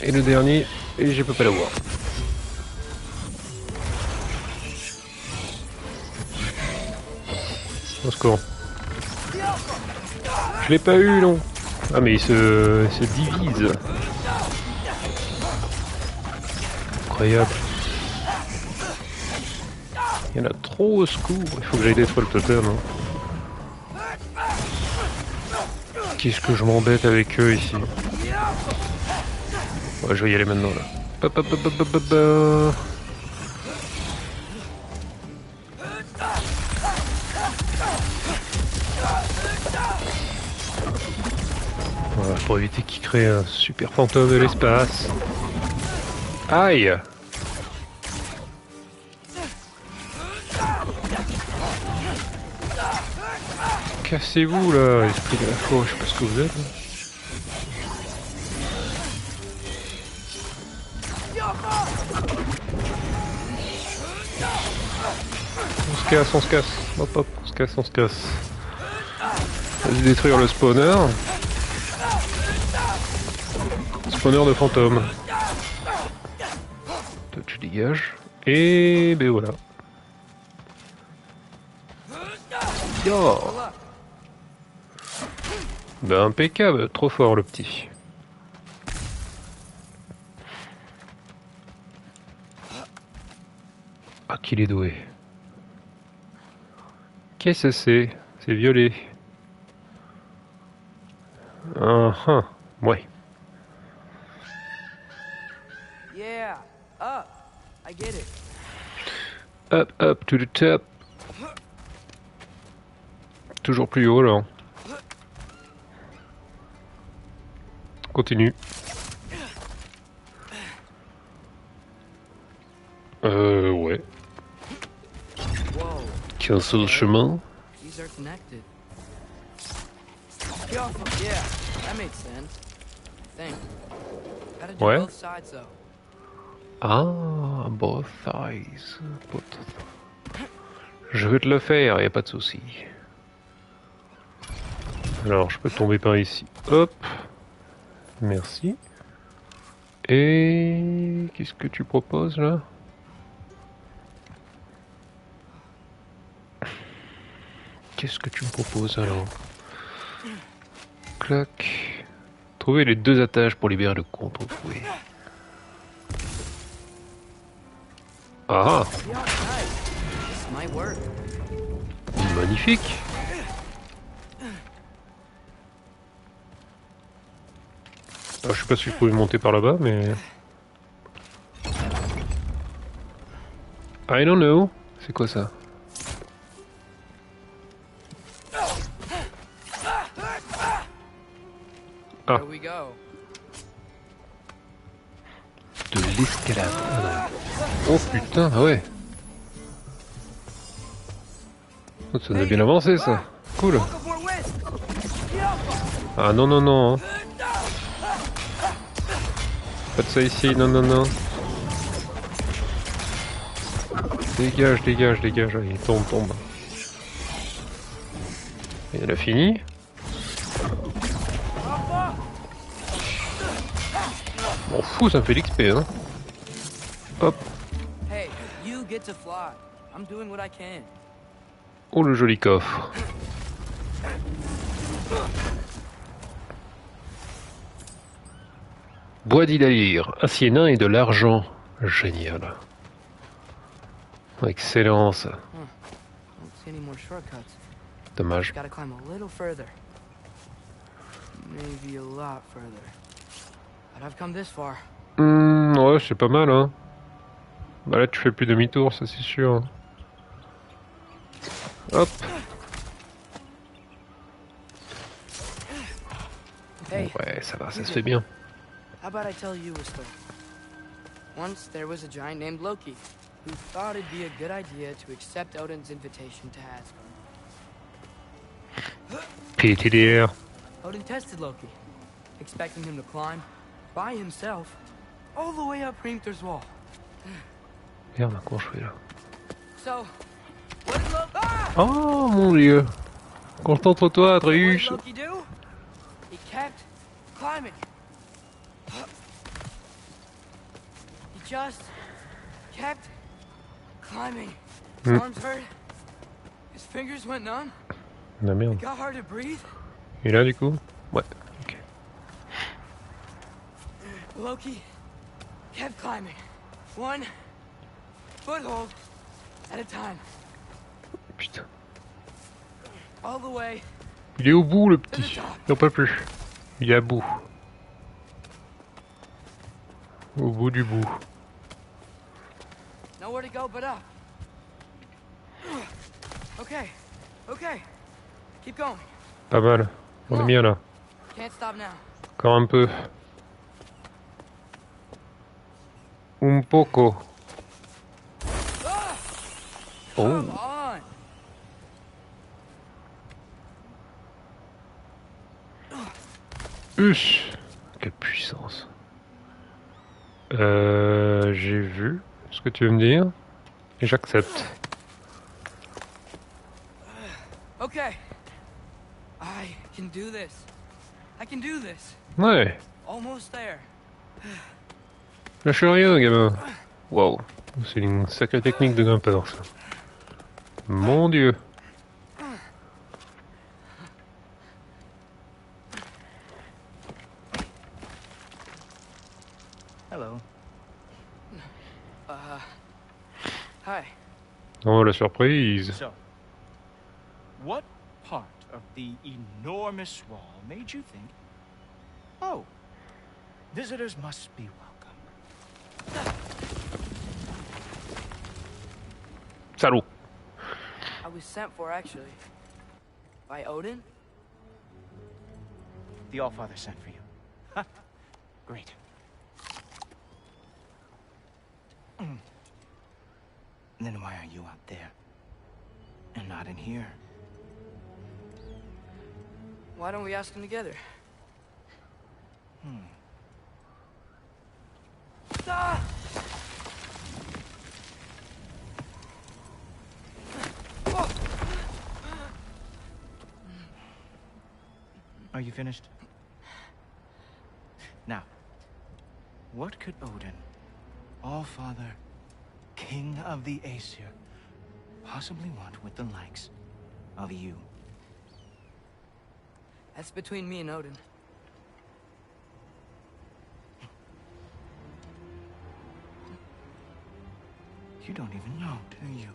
Et le dernier, et je peux pas l'avoir. Au secours. Je l'ai pas eu, non. Ah mais il se divise. Incroyable. Il y en a trop au secours. Il faut que j'aille détruire le totem. Hein. Qu'est-ce que je m'embête avec eux ici. Ouais, je vais y aller maintenant là. Hop, hop, hop, hop, hop, hop. Voilà, pour éviter qu'il crée un super fantôme de l'espace. Aïe! Cassez-vous là, esprit de la faux, je sais pas ce que vous êtes. On se casse. Hop hop, on se casse. Vas-y détruire le spawner. Spawner de fantômes. Toi tu dégages. Et ben voilà. Yo. Ben impeccable, trop fort le petit. Ah qu'il est doué. Qu'est-ce que c'est? C'est violet. Ouais. Yeah, up. I get it. Up, up to the top. Toujours plus haut là. Continue. Ouais. Whoa, Qu'un seul chemin. these are connected. Yeah, that makes sense. I think. Gotta do Ouais. both sides though. Ah, both thighs. Je vais te le faire, y a pas de souci. Alors, je peux tomber par ici. Hop. Merci. Et qu'est-ce que tu proposes là? Qu'est-ce que tu me proposes alors? Clac. Trouver les deux attaches pour libérer le contre-fouet. Ah, Yeah, nice. This might work. magnifique. Ah, je sais pas si je pouvais monter par là-bas, mais... I don't know. C'est quoi ça? Ah, Here we go. de l'escalade. Ah, non. Oh putain, ah ouais. Oh, ça a bien avancé ça. Cool. Ah non, non, non. Hein. Pas de ça ici, non, non, non. Dégage, dégage, dégage. Allez, tombe, tombe. Et elle a fini. M'en fous, ça me fait l'XP, hein. Hop. Hey, you get to fly. I'm doing what I can. Oh, le joli coffre. Bois d'Idalir, acier nain et de l'argent. Génial. Excellence. Don't see any more shortcuts. Dommage. Gotta climb a little further. Maybe a lot further. But I've come this far. Ouais, c'est pas mal, hein. Bah là, tu fais plus demi-tour, ça c'est sûr. Hop. Hey, Ouais, ça va, ça se fait bien. how about I tell you a story? Once there was a giant named Loki who thought it'd be a good idea to accept Odin's invitation to Asgard. PTDR. Odin tested Loki, expecting him to climb by himself all the way up Hrimthur's wall. Merde, comment je fais là? So, what did Loki? Ah! Oh mon dieu. Concentre-toi, What did Atreus. Loki do? He kept climbing. He just kept climbing. His arms hurt. His fingers went numb. Ah merde. It got hard to breathe. Et là, du coup? Ouais, ok. Loki kept climbing. One foothold at a time. Putain. All the way. Il est au bout, le petit. Non, pas plus. Il est à bout. Au bout du bout. Nowhere to go but up. Okay. Okay. Keep going. Pas mal. On est bien là. Can't stop now. Encore un peu. Un poco. Oh. Come on. Ush. Quelle puissance. J'ai vu ce que tu veux me dire. Et j'accepte. Okay. I can do this. I can do this. Ouais. Almost there. Lâche rien, gamin. Wow. C'est une sacrée technique de grimpeur, ça. Mon dieu. Hello. Hi. Oh, la surprise. So, What part of the enormous wall made you think, oh, visitors must be welcome? Salaud. I was sent for, actually. By Odin? The Allfather sent for you. Huh. Great. Then why are you out there? And not in here? Why don't we ask him together? Ah! Are you finished? Now, what could Odin, Allfather, King of the Aesir, possibly want with the likes of you? That's between me and Odin. You don't even know, do you?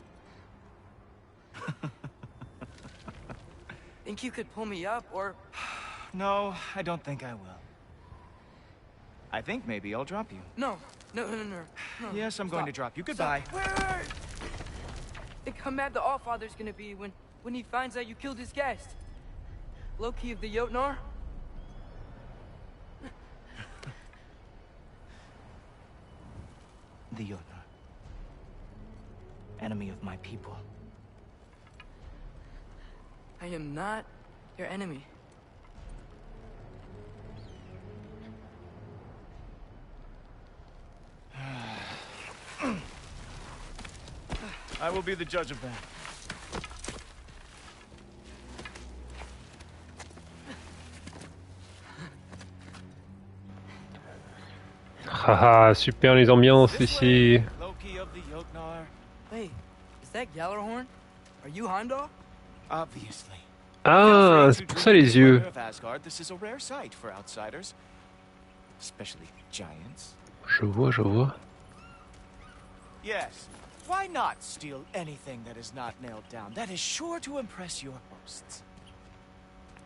Think you could pull me up, or... No, I don't think I will. I think maybe I'll drop you. No. No. Yes, I'm going to drop you. Goodbye. Stop. Wait. Think how mad the Allfather's gonna be when he finds out you killed his guest. Loki of the Jotnar? The Jotnar. Enemy of my people. I am not your enemy. I will be the judge of that. Haha, super les ambiances ici. Loki of the Jotnar. Hey, is that Gjallarhorn? Are you Heimdall? Obviously. Ah, c'est pour ça les yeux. Of Asgard, this is a rare sight for outsiders, especially giants. Je vois. Yes. Why not steal anything that is not nailed down? That is sure to impress your hosts.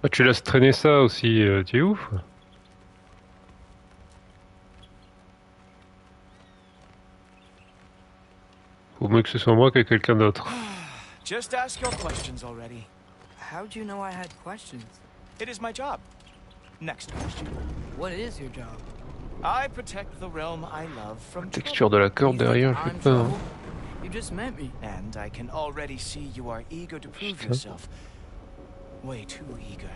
Ah, tu laisses traîner ça aussi, tu es ouf. Faut mieux que ce soit moi que quelqu'un d'autre. Just ask your questions already. How'd you know I had questions? It is my job. Next question. What is your job? I protect the realm I love from Texture de la corde derrière, je I'm sais pas. Hein. trouble? You just met me. And I can already see you are eager to prove yourself. Way too eager.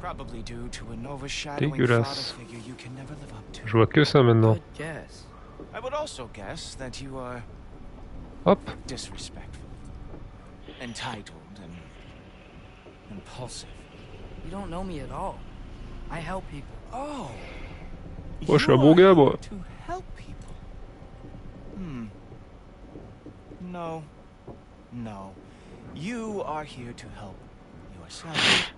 Probably due to an overshadowing father figure you can never live up to. Je vois que ça maintenant. Good guess. I would also guess that you are Hop. disrespectful, entitled, and impulsive. You don't know me at all. I help people. Oh. Moi, je suis un bon gars, moi. To help people. No. You are here to help yourself.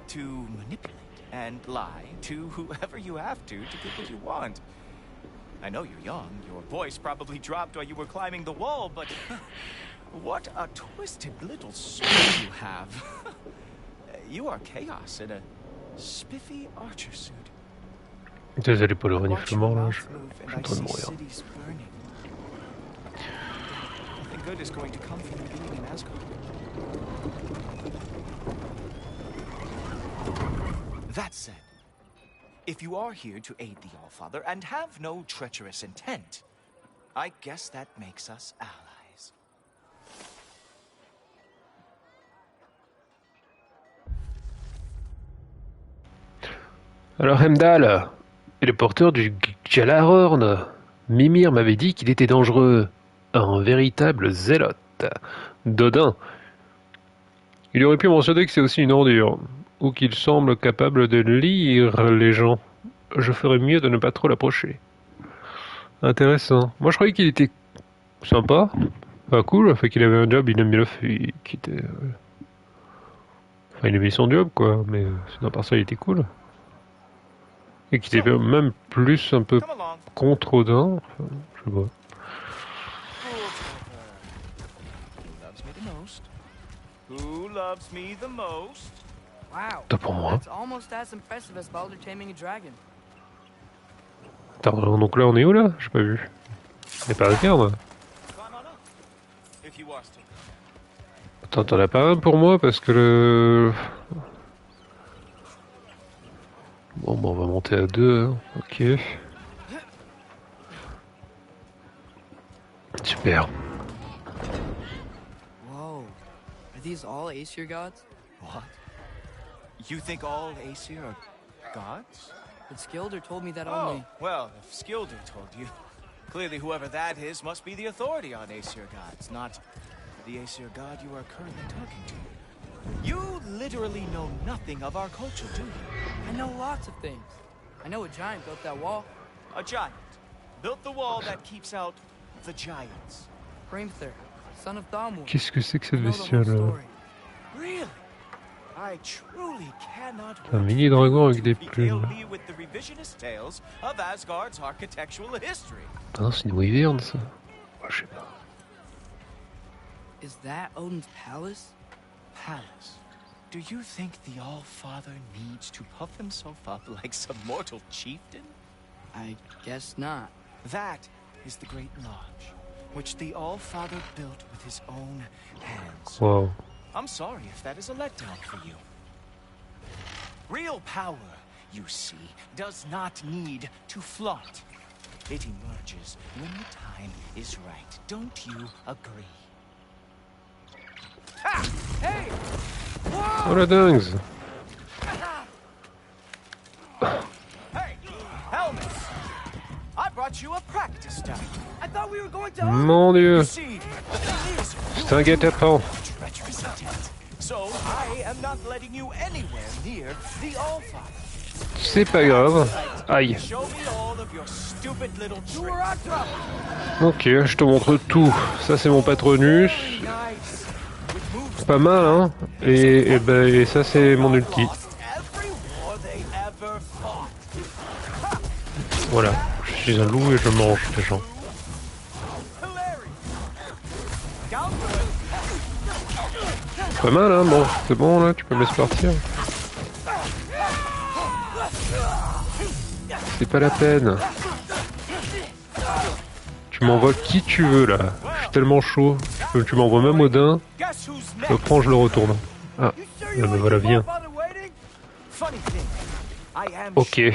To manipulate and lie to whoever you have to get what you want. I know you're young. Your voice probably dropped while you were climbing the wall, but what a twisted little soul you have. You are chaos in a spiffy archer suit. Désolé pour le reniflement là, je suis en train de mourir. Nothing good is going to come from being in Asgard. That said, if you are here to aid the Allfather and have no treacherous intent, I guess that makes us allies. Alors Heimdall, est le porteur du Gjallarhorn. Mimir m'avait dit qu'il était dangereux. Un véritable zélote. d'Odin. Il aurait pu mentionner que c'est aussi une ordure, ou qu'il semble capable de lire les gens. Je ferais mieux de ne pas trop l'approcher. Intéressant. Moi je croyais qu'il était sympa, pas cool, enfin qu'il avait un job, il aime bien le fait, qu'il était... Enfin il aimait son job quoi, mais sinon par ça il était cool. Et qu'il était même plus un peu contre Odin, enfin, je sais pas. Who loves me the most? Wow. T'as pour moi. That's almost as impressive as Baldur taming a dragon. Attends, donc là on est où là? J'ai pas vu. Y'a pas de carte? Climb on up, if you are still. Attends, t'en as pas un pour moi parce que le... Bon, bah on va monter à 2, hein. Ok. Super. Whoa. Are these all Aesir gods? What? You think all Aesir are gods? But Skilder told me that Oh, only... well, if Skilder told you, clearly whoever that is must be the authority on Aesir gods, not the Aesir god you are currently talking to. You literally know nothing of our culture, do you? I know lots of things. I know a giant built that wall. A giant built the wall that keeps out the giants. Hrimthur, son of Thamur. Qu'est-ce que c'est que I cette know the whole bestiole là? story. Really? I truly cannot Un wait mini for dragon you avec to des regale plumes. me with the revisionist tales of Asgard's architectural history. Ah non, c'est une wyvern ça. Oh, je sais pas. Is that Odin's palace? Palace. Do you think the All-Father needs to puff himself up like some mortal chieftain? I guess not. That is the Great Lodge, which the All-Father built with his own hands. Wow. I'm sorry if that is a letdown for you. Real power, you see, does not need to flaunt. It emerges when the time is right. Don't you agree? Ha! Hey! Oh la dingue! Hey! Helmet! I brought you a practice die. I thought we were going to... Mon dieu! You see, the thing is, C'est un guet-apens. treacherous intent. So I am not letting you anywhere near the All-Father. C'est pas grave. Aïe. Show me all of your stupid little tricks. Ok, je te montre tout. Ça c'est mon Patronus. Nice. With moves Pas mal, hein. Et ça c'est mon ulti. lost every war they ever fought. Voilà. Je suis un loup et je mange les gens. Hilarious. Down to Pas mal, hein. Bon, c'est bon là, tu peux me laisser partir. C'est pas la peine. Tu m'envoies qui tu veux là. Je suis tellement chaud. Tu m'envoies même Odin. Guess who's Je next? le prends, je le retourne. Ah, là, me voilà, viens. Funny thing, I am Ok. yes,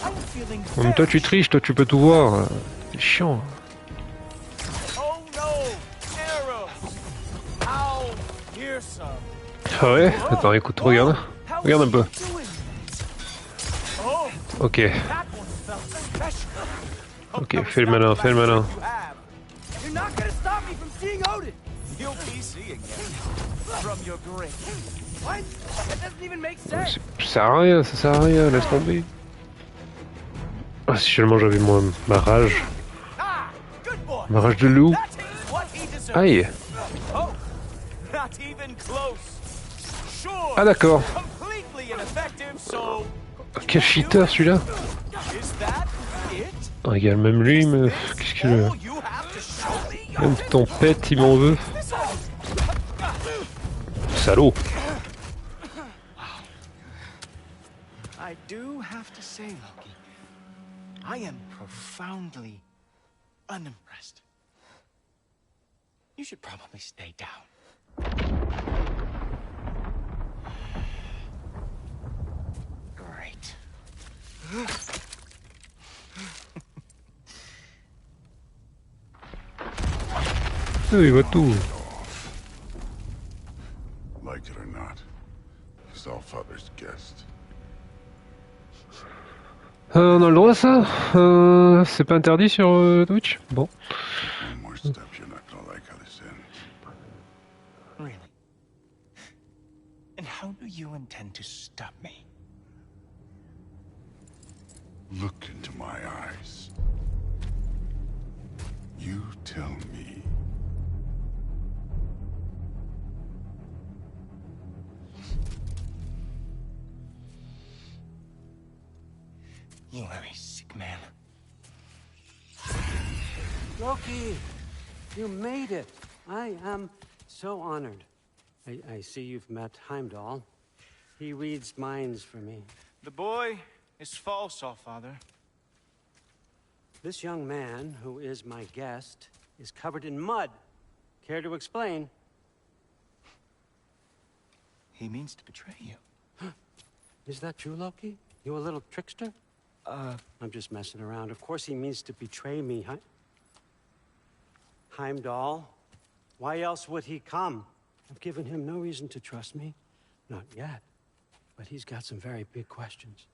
I'm feeling Même toi tu triches, toi tu peux tout voir. C'est chiant. Oh no, arrows. Ow, here's some. Ah ouais? Attends, écoute, regarde. How Regarde un peu. is he doing this? Oh, Ok. that one felt special. Ok, fais le malin, fais le malin. You have. You're not gonna stop me from seeing Odin! You'll be seeing him from your grave. What? That doesn't even make sense! Ça sert à rien, ça sert à rien, laisse tomber. Ah, si seulement j'avais ma rage. Ah, good boy. Ma rage de loup. That is what he deserves. Aïe. Oh, not even close. Sure. Ah d'accord. Completely ineffective, so Quel cheater celui-là. is that it? Regarde, même lui, mais qu'est-ce qu'il veut? All you have to show me? Même tempête, il m'en veut. Salaud. I do have to say, Loki, I am profoundly unimpressed. You should probably stay down. Great. Il voit tout. Like it or not, he's Allfather's guest. On a le droit à ça? C'est pas interdit sur Twitch? Bon. One more step, you're not gonna like how this ends. Really? And how do you intend to stop me? Look into my eyes. You tell me. You very sick man. Loki, you made it. I am So honored. I see you've met Heimdall. He reads minds for me. The boy is false, Allfather. This young man, who is my guest, is covered in mud. Care to explain? He means to betray you. Is that true, Loki? You a little trickster? I'm just messing around. Of course he means to betray me, Heimdall? Why else would he come? I've given him no reason to trust me. Not yet. But he's got some very big questions.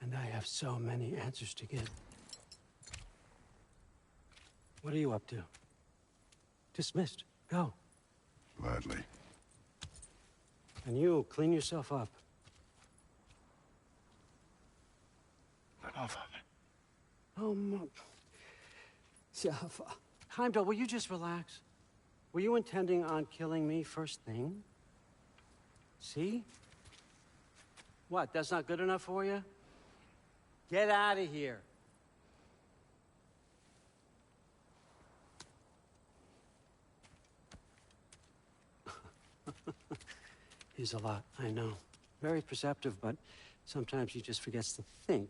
And I have so many answers to give. What are you up to? Dismissed. Go. Gladly. And you, clean yourself up. But Allfather. Oh, Heimdall, will you just relax? Were you intending on killing me first thing? See? What, that's not good enough for you? Get out of here. He's a lot, I know. Very perceptive, but sometimes he just forgets to think,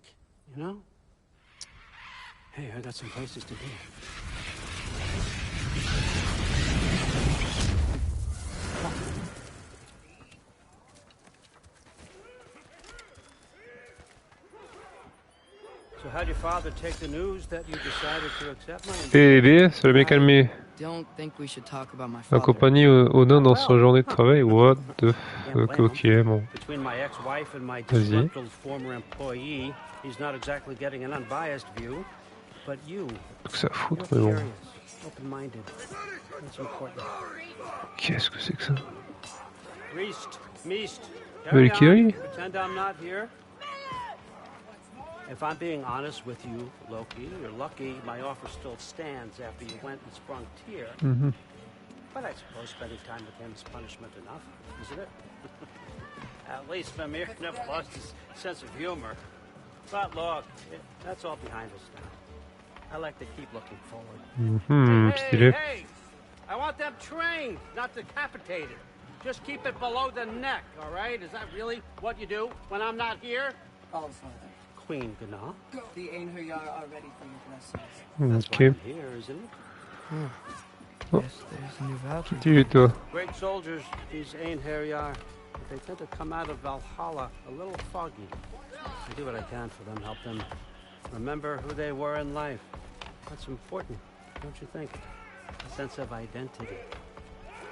you know? Hey, I got some places to be. So how'd your father take the news that you decided to accept my PB, ça l'a bien calmé. Don't think we should talk about my father. Accompagner Odin dans sa journée de travail. What the fuck, ok, bon. Between my ex-wife and my Vas-y. disgruntled former employee, he's not exactly getting an unbiased view. But you, Que ça fout, you're mais bon. curious, open-minded. That's important. Qu'est-ce que c'est que ça? Meest. Valkyrie? Pretend I'm not here. If I'm being honest with you, Loki, you're lucky my offer still stands after you went and sprung Tyr. Mhm. But I suppose spending time with him is punishment enough, isn't it? At least Mimir never lost his sense of humor. But look, that's all behind us now. I like to keep looking forward. Mhm, stylé. Hey! I want them trained, not decapitated. Just keep it below the neck, all right? Is that really what you do when I'm not here? Allfather, Queen Gná. the Einherjar are ready for your blessings. That's Ok. why I'm here, isn't it? Yes, there's a new Valkyrie. Qui es toi? Great soldiers, these Einherjar. But they tend to come out of Valhalla a little foggy. I do what I can for them, help them remember who they were in life. That's important, don't you think? A sense of identity.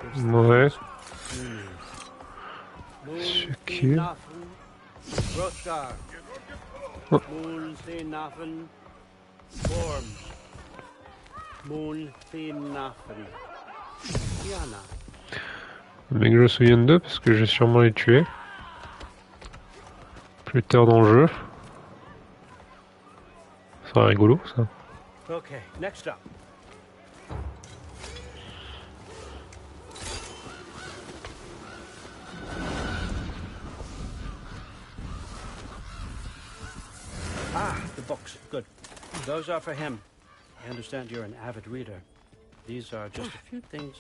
Gives them Ouais. meaning. Ok. Moon-Thinafen, Hrothgar. Oh. Moon-Thinafen, Worms. Moon-Thinafen. Diana. Mais que je me souvienne d'eux parce que je vais sûrement les tuer. Plus tard dans le jeu. Ça sera rigolo ça. Okay, next up. Ah, the books. Good. Those are for him. I understand you're an avid reader. These are just a few things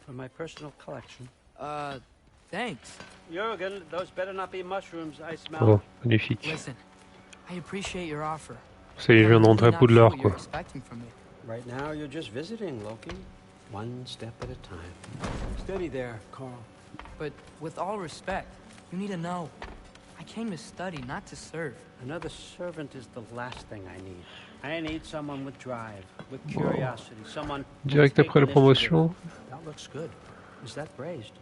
from my personal collection. Thanks. Jurgen, those better not be mushrooms I smell. Oh, magnifique. Listen, I appreciate your offer. Ça y est, je viens de rentrer à Poudlard quoi. Expecting from me. Right now, you're just visiting, Loki. One step at a time. Steady there, Carl. But with all respect, you need to know. I came to study, not to serve. Another servant is the last thing I need. I need someone with drive, with curiosity, someone. Direct après la promotion. That looks good. Is that braised?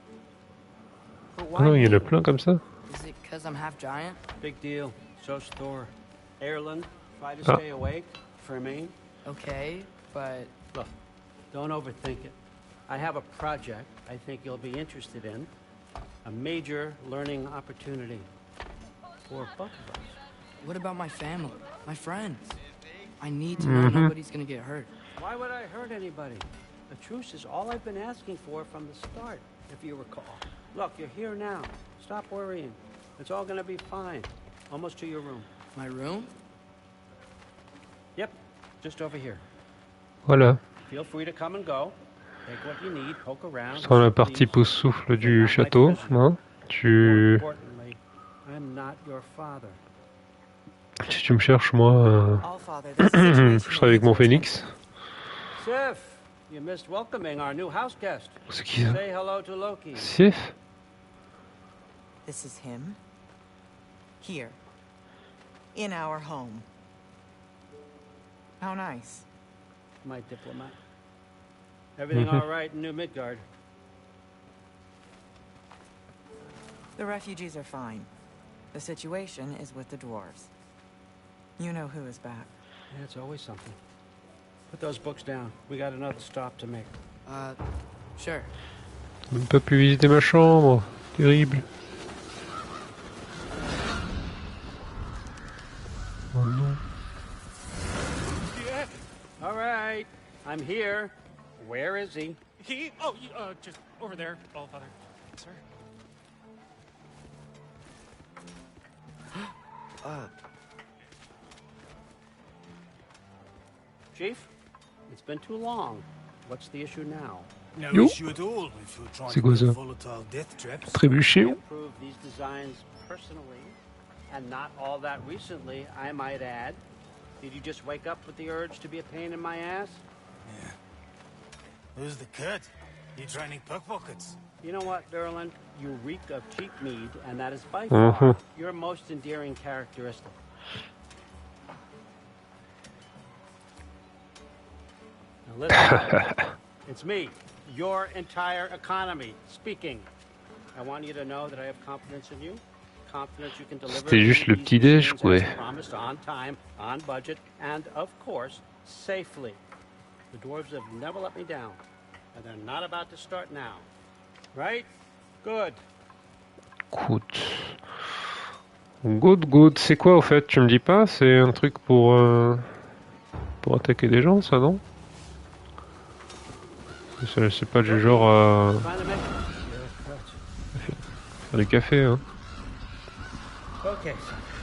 But Ah non, why il y en a me? plein comme ça. Is it because I'm half giant? Big deal. So's Thor. Erland, try to Ah. stay awake for me. Okay, but Look, don't overthink it. I have a project I think you'll be interested in. A major learning opportunity for both of us. what about my family, my friends? I need to know nobody's gonna get hurt. Why would I hurt anybody? A truce is all I've been asking for from the start, if you recall. Look, you're here now. Stop worrying. It's all gonna be fine. Almost to your room. My room? Yep, just over here. Voilà. Feel free to come and go. Take what you need, poke around. Sans la partie pouce-souffle du château, hein. Tu your father. Si tu me cherches, moi, je serai avec mon phénix. Sif, you missed welcoming our new house guest. C'est qui ça? Say hello to Loki. Sif? This is him. Here. In our home. How nice. My diplomat. Everything all right in New Midgard? The refugees are fine. The situation is with the dwarves. You know who is back. Yeah, it's always something. Put those books down. We got another stop to make. Sure. Même pas pu visiter ma chambre. Terrible. Oh non. Yeah. All right. I'm here. Where is he? Just over there, Allfather. Sir? Chief, it's been too long. What's the issue now? No issue at all if you're trying C'est to quoi build ça? volatile death traps. Trébuché. I approved these designs personally, and not all that recently, I might add. Did you just wake up with the urge to be a pain in my ass? Yeah. Who's the cut? You training pickpockets? You know what, Derlin? You reek of cheap mead, and that is by far your most endearing characteristic. Now listen, it's me, your entire economy, speaking. I want you to know that I have confidence in you. Confidence you can deliver. C'était juste le petit déj, quoi. Promised on time, on budget, and of course, safely. The dwarves have never let me down, and they're not about to start now. Right? Good. Good. C'est quoi au fait? Tu me dis pas? C'est un truc pour attaquer des gens, ça, non? C'est pas du genre à faire des cafés, hein. Okay,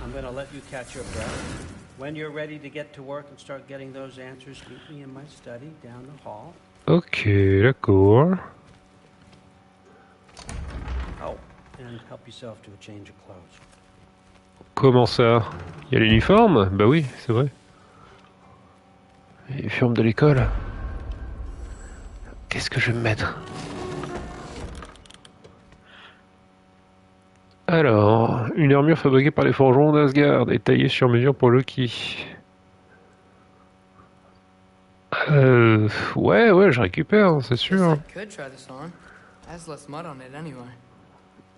I'm gonna let you catch your breath. When you're ready to get to work and start getting those answers, meet me in my study down the hall. Ok, d'accord. Oh, and help yourself to a change of clothes. Comment ça? Il y a l'uniforme? Bah oui, c'est vrai. L'uniforme de l'école. Qu'est-ce que je vais me mettre? Alors, une armure fabriquée par les forgerons d'Asgard et taillée sur mesure pour Loki. Ouais, je récupère, c'est sûr.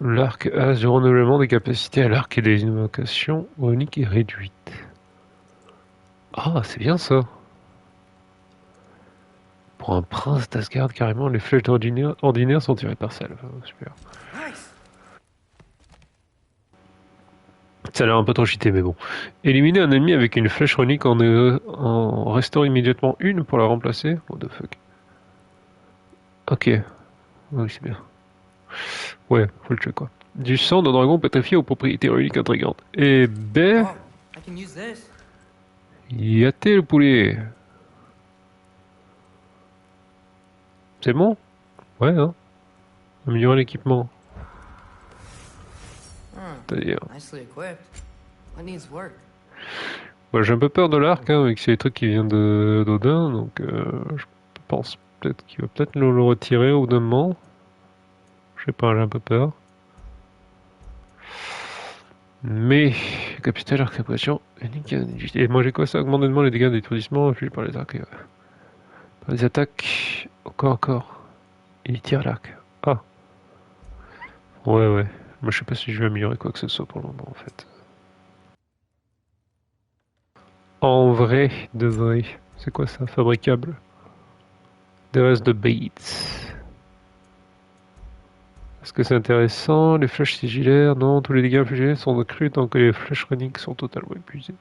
L'arc As du renouvellement des capacités à l'arc et des invocations uniques est réduite. Ah, c'est bien ça. Pour un prince d'Asgard, carrément, les flèches ordinaires sont tirées par celle. Super. Ça a l'air un peu trop cheaté, mais bon. Éliminer un ennemi avec une flèche runique en restant immédiatement une pour la remplacer. What the fuck. Ok. Oui, c'est bien. Ouais, faut le tuer quoi. Du sang d'un dragon pétrifié aux propriétés runiques intrigantes. Eh ben... Yaté le poulet. C'est bon? Ouais, hein. Améliorer l'équipement. C'est-à-dire... Ouais, j'ai un peu peur de l'arc, hein, vu que c'est des trucs qui viennent d'Odin, donc je pense peut-être qu'il va peut-être le retirer au bout d'un moment. Je sais pas, j'ai un peu peur. Mais, capitaine, l'arc d'impression, unique et moi j'ai quoi ça? Augmente les dégâts d'étourdissement infligés par les arcs. Par les attaques au corps à corps. Il tire l'arc. Ah. Ouais. Moi je sais pas si je vais améliorer quoi que ce soit pour le moment en fait. En vrai, de vrai. C'est quoi ça? Fabricable. Des restes de Bates. Est-ce que c'est intéressant? Les flèches sigillaires? Non, tous les dégâts infligés sont accrus tant que les flèches runiques sont totalement épuisées.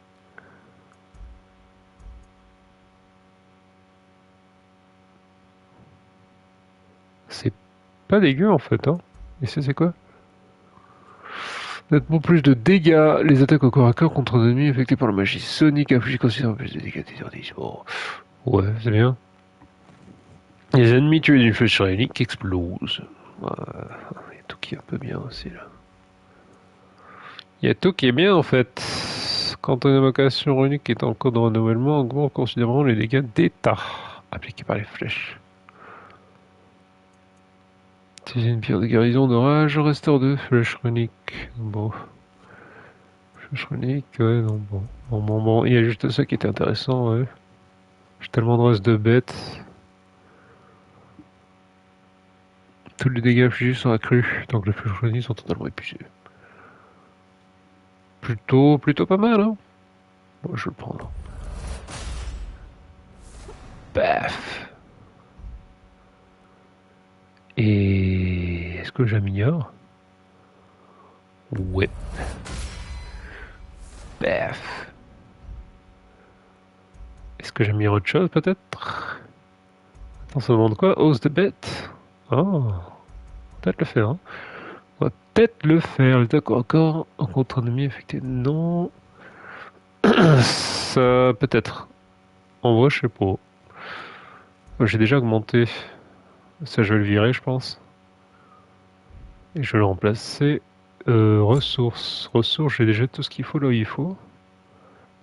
C'est pas dégueu en fait, hein. Et c'est quoi? Nettement plus de dégâts. Les attaques au corps à corps contre des ennemis effectuées par la magie sonique infligent considérablement plus de dégâts d'étourdissement. Ouais, c'est bien. Les ennemis tués d'une flèche runique explosent. Il y a tout qui est un peu bien aussi là. Il y a tout qui est bien en fait. Quand une invocation runique est en cours de renouvellement, augmente considérablement les dégâts d'état appliqués par les flèches. Utiliser une pierre de guérison d'orage, restaure 2 flèches runiques. Bon. Flèche runique, ouais, non, bon. Il y a juste ça qui était intéressant, ouais. J'ai tellement de races de bêtes. Tous les dégâts infligés sont accrus, donc les flèches runiques sont totalement épuisées. Plutôt pas mal, hein. Bon, je vais le prendre. Paf. Et est-ce que j'améliore? Ouais. Paf. Est-ce que j'améliore autre chose peut-être? Attends, ça demande quoi? Hausse de bête? Oh. Peut-être le faire, hein. On va peut-être le faire. Le tac encore en contre ennemi affecté. Non. Ça, peut-être. En vrai, je sais pas. J'ai déjà augmenté. Ça, je vais le virer, je pense. Et je vais le remplacer. Ressources. Ressources, j'ai déjà tout ce qu'il faut là où il faut.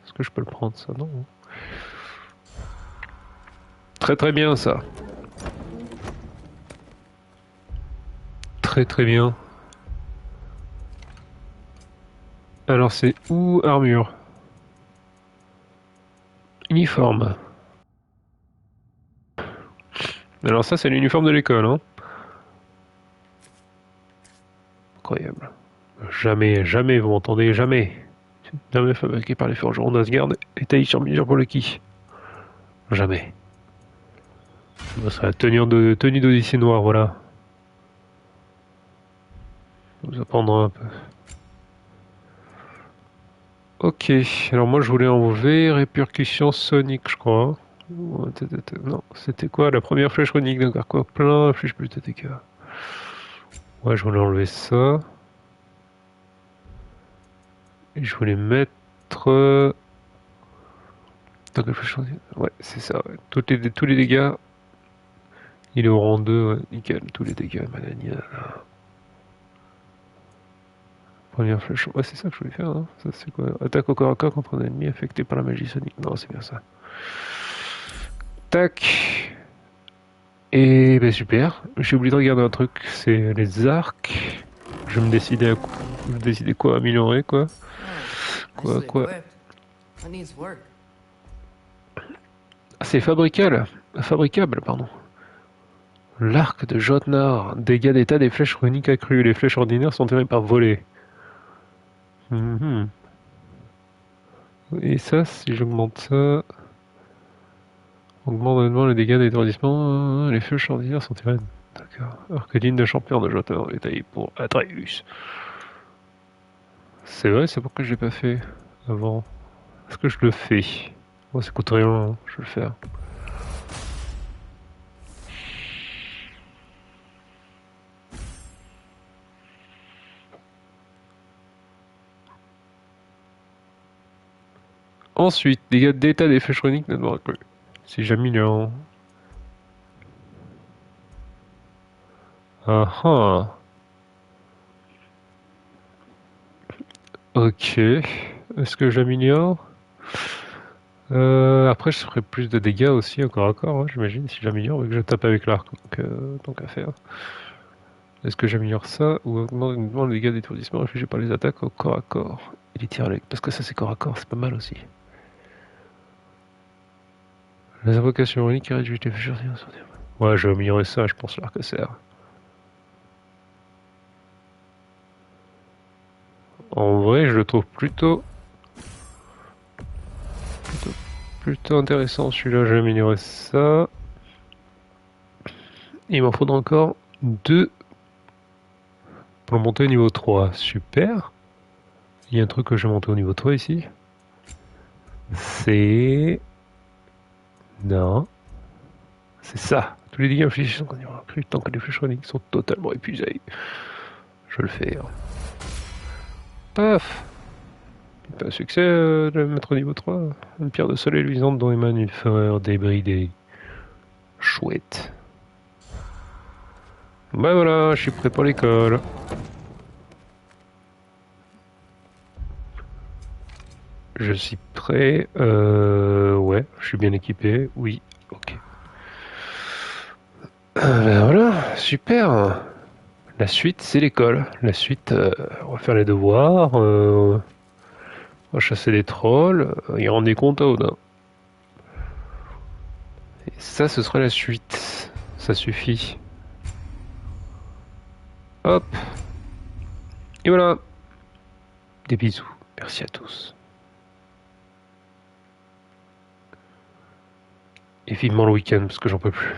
Est-ce que je peux le prendre, ça? Non. Très bien, ça. Très bien. Alors, c'est où armure? Uniforme. Alors ça, c'est l'uniforme de l'école, hein. Incroyable. Jamais, vous m'entendez, jamais. Jamais fabriqué par les forgerons d'Asgard et taillé sur mesure pour le qui. Jamais. Ça serait la tenue d'Odyssée noire, voilà. Ça vous apprendra un peu. Ok, alors moi je voulais enlever répercussion sonique, je crois. Non, c'était quoi la première flèche runique? D'accord, quoi? Plein de flèches plus TTK. Ouais, je voulais enlever ça. Et je voulais mettre... Ouais, c'est ça. Ouais. Tous les dégâts. Il est au rang 2, ouais. Nickel. Tous les dégâts, manania. Première flèche. Ouais, c'est ça que je voulais faire. Hein. Ça, c'est quoi? Attaque au corps à corps contre un ennemi affecté par la magie sonique. Non, c'est bien ça. Tac. Et ben super. J'ai oublié de regarder un truc. C'est les arcs. Je vais me décider quoi améliorer, quoi. Quoi. Ah, c'est fabricable, pardon. L'arc de Jotnar. Dégâts d'état des flèches runiques accrues. Les flèches ordinaires sont tirées par volée. Et ça, si j'augmente ça... Augmente honnêtement les dégâts d'étourdissement. Les flèches ordinaires sont tirées... D'accord. Arcadine de champion de Jotnar. Détaillé pour Atreus. C'est vrai, c'est pourquoi je l'ai pas fait avant. Est-ce que je le fais? Bon, ça coûte rien, hein. Je vais le faire. Ensuite, dégâts d'état des flèches runiques nettement accrus. Si j'améliore. Ah ah. Ok. Est-ce que j'améliore? Après, je ferai plus de dégâts aussi, encore à corps, hein, j'imagine, si j'améliore, vu que je tape avec l'arc, donc qu'à faire. Est-ce que j'améliore ça ou augmente les dégâts d'étourdissement infligés par les attaques au corps à corps? Et les tirs avec, parce que ça c'est corps à corps, c'est pas mal aussi. Les invocations runiques qui réduisent les flèches. Ouais, je vais améliorer ça, je pense, l'arc sert. En vrai, je le trouve plutôt intéressant celui-là. Je vais améliorer ça. Il m'en faudra encore 2 pour le monter au niveau 3. Super. Il y a un truc que je vais monter au niveau 3 ici. C'est... Non. C'est ça. Tous les dégâts infligés sont accrus tant que les flèches runiques sont totalement épuisées. Je vais le faire. Paf. C'est un succès de le mettre au niveau 3. Une pierre de soleil luisante dont émane une fureur débridée. Chouette. Bah voilà, je suis prêt pour l'école. Je suis prêt. Ouais, je suis bien équipé. Oui, ok. Ben voilà, super. La suite, c'est l'école. La suite, on va faire les devoirs. On va chasser les trolls. Et rendre des comptes à Odin. Et ça, ce sera la suite. Ça suffit. Hop. Et voilà. Des bisous. Merci à tous. Et vivement le week-end parce que j'en peux plus.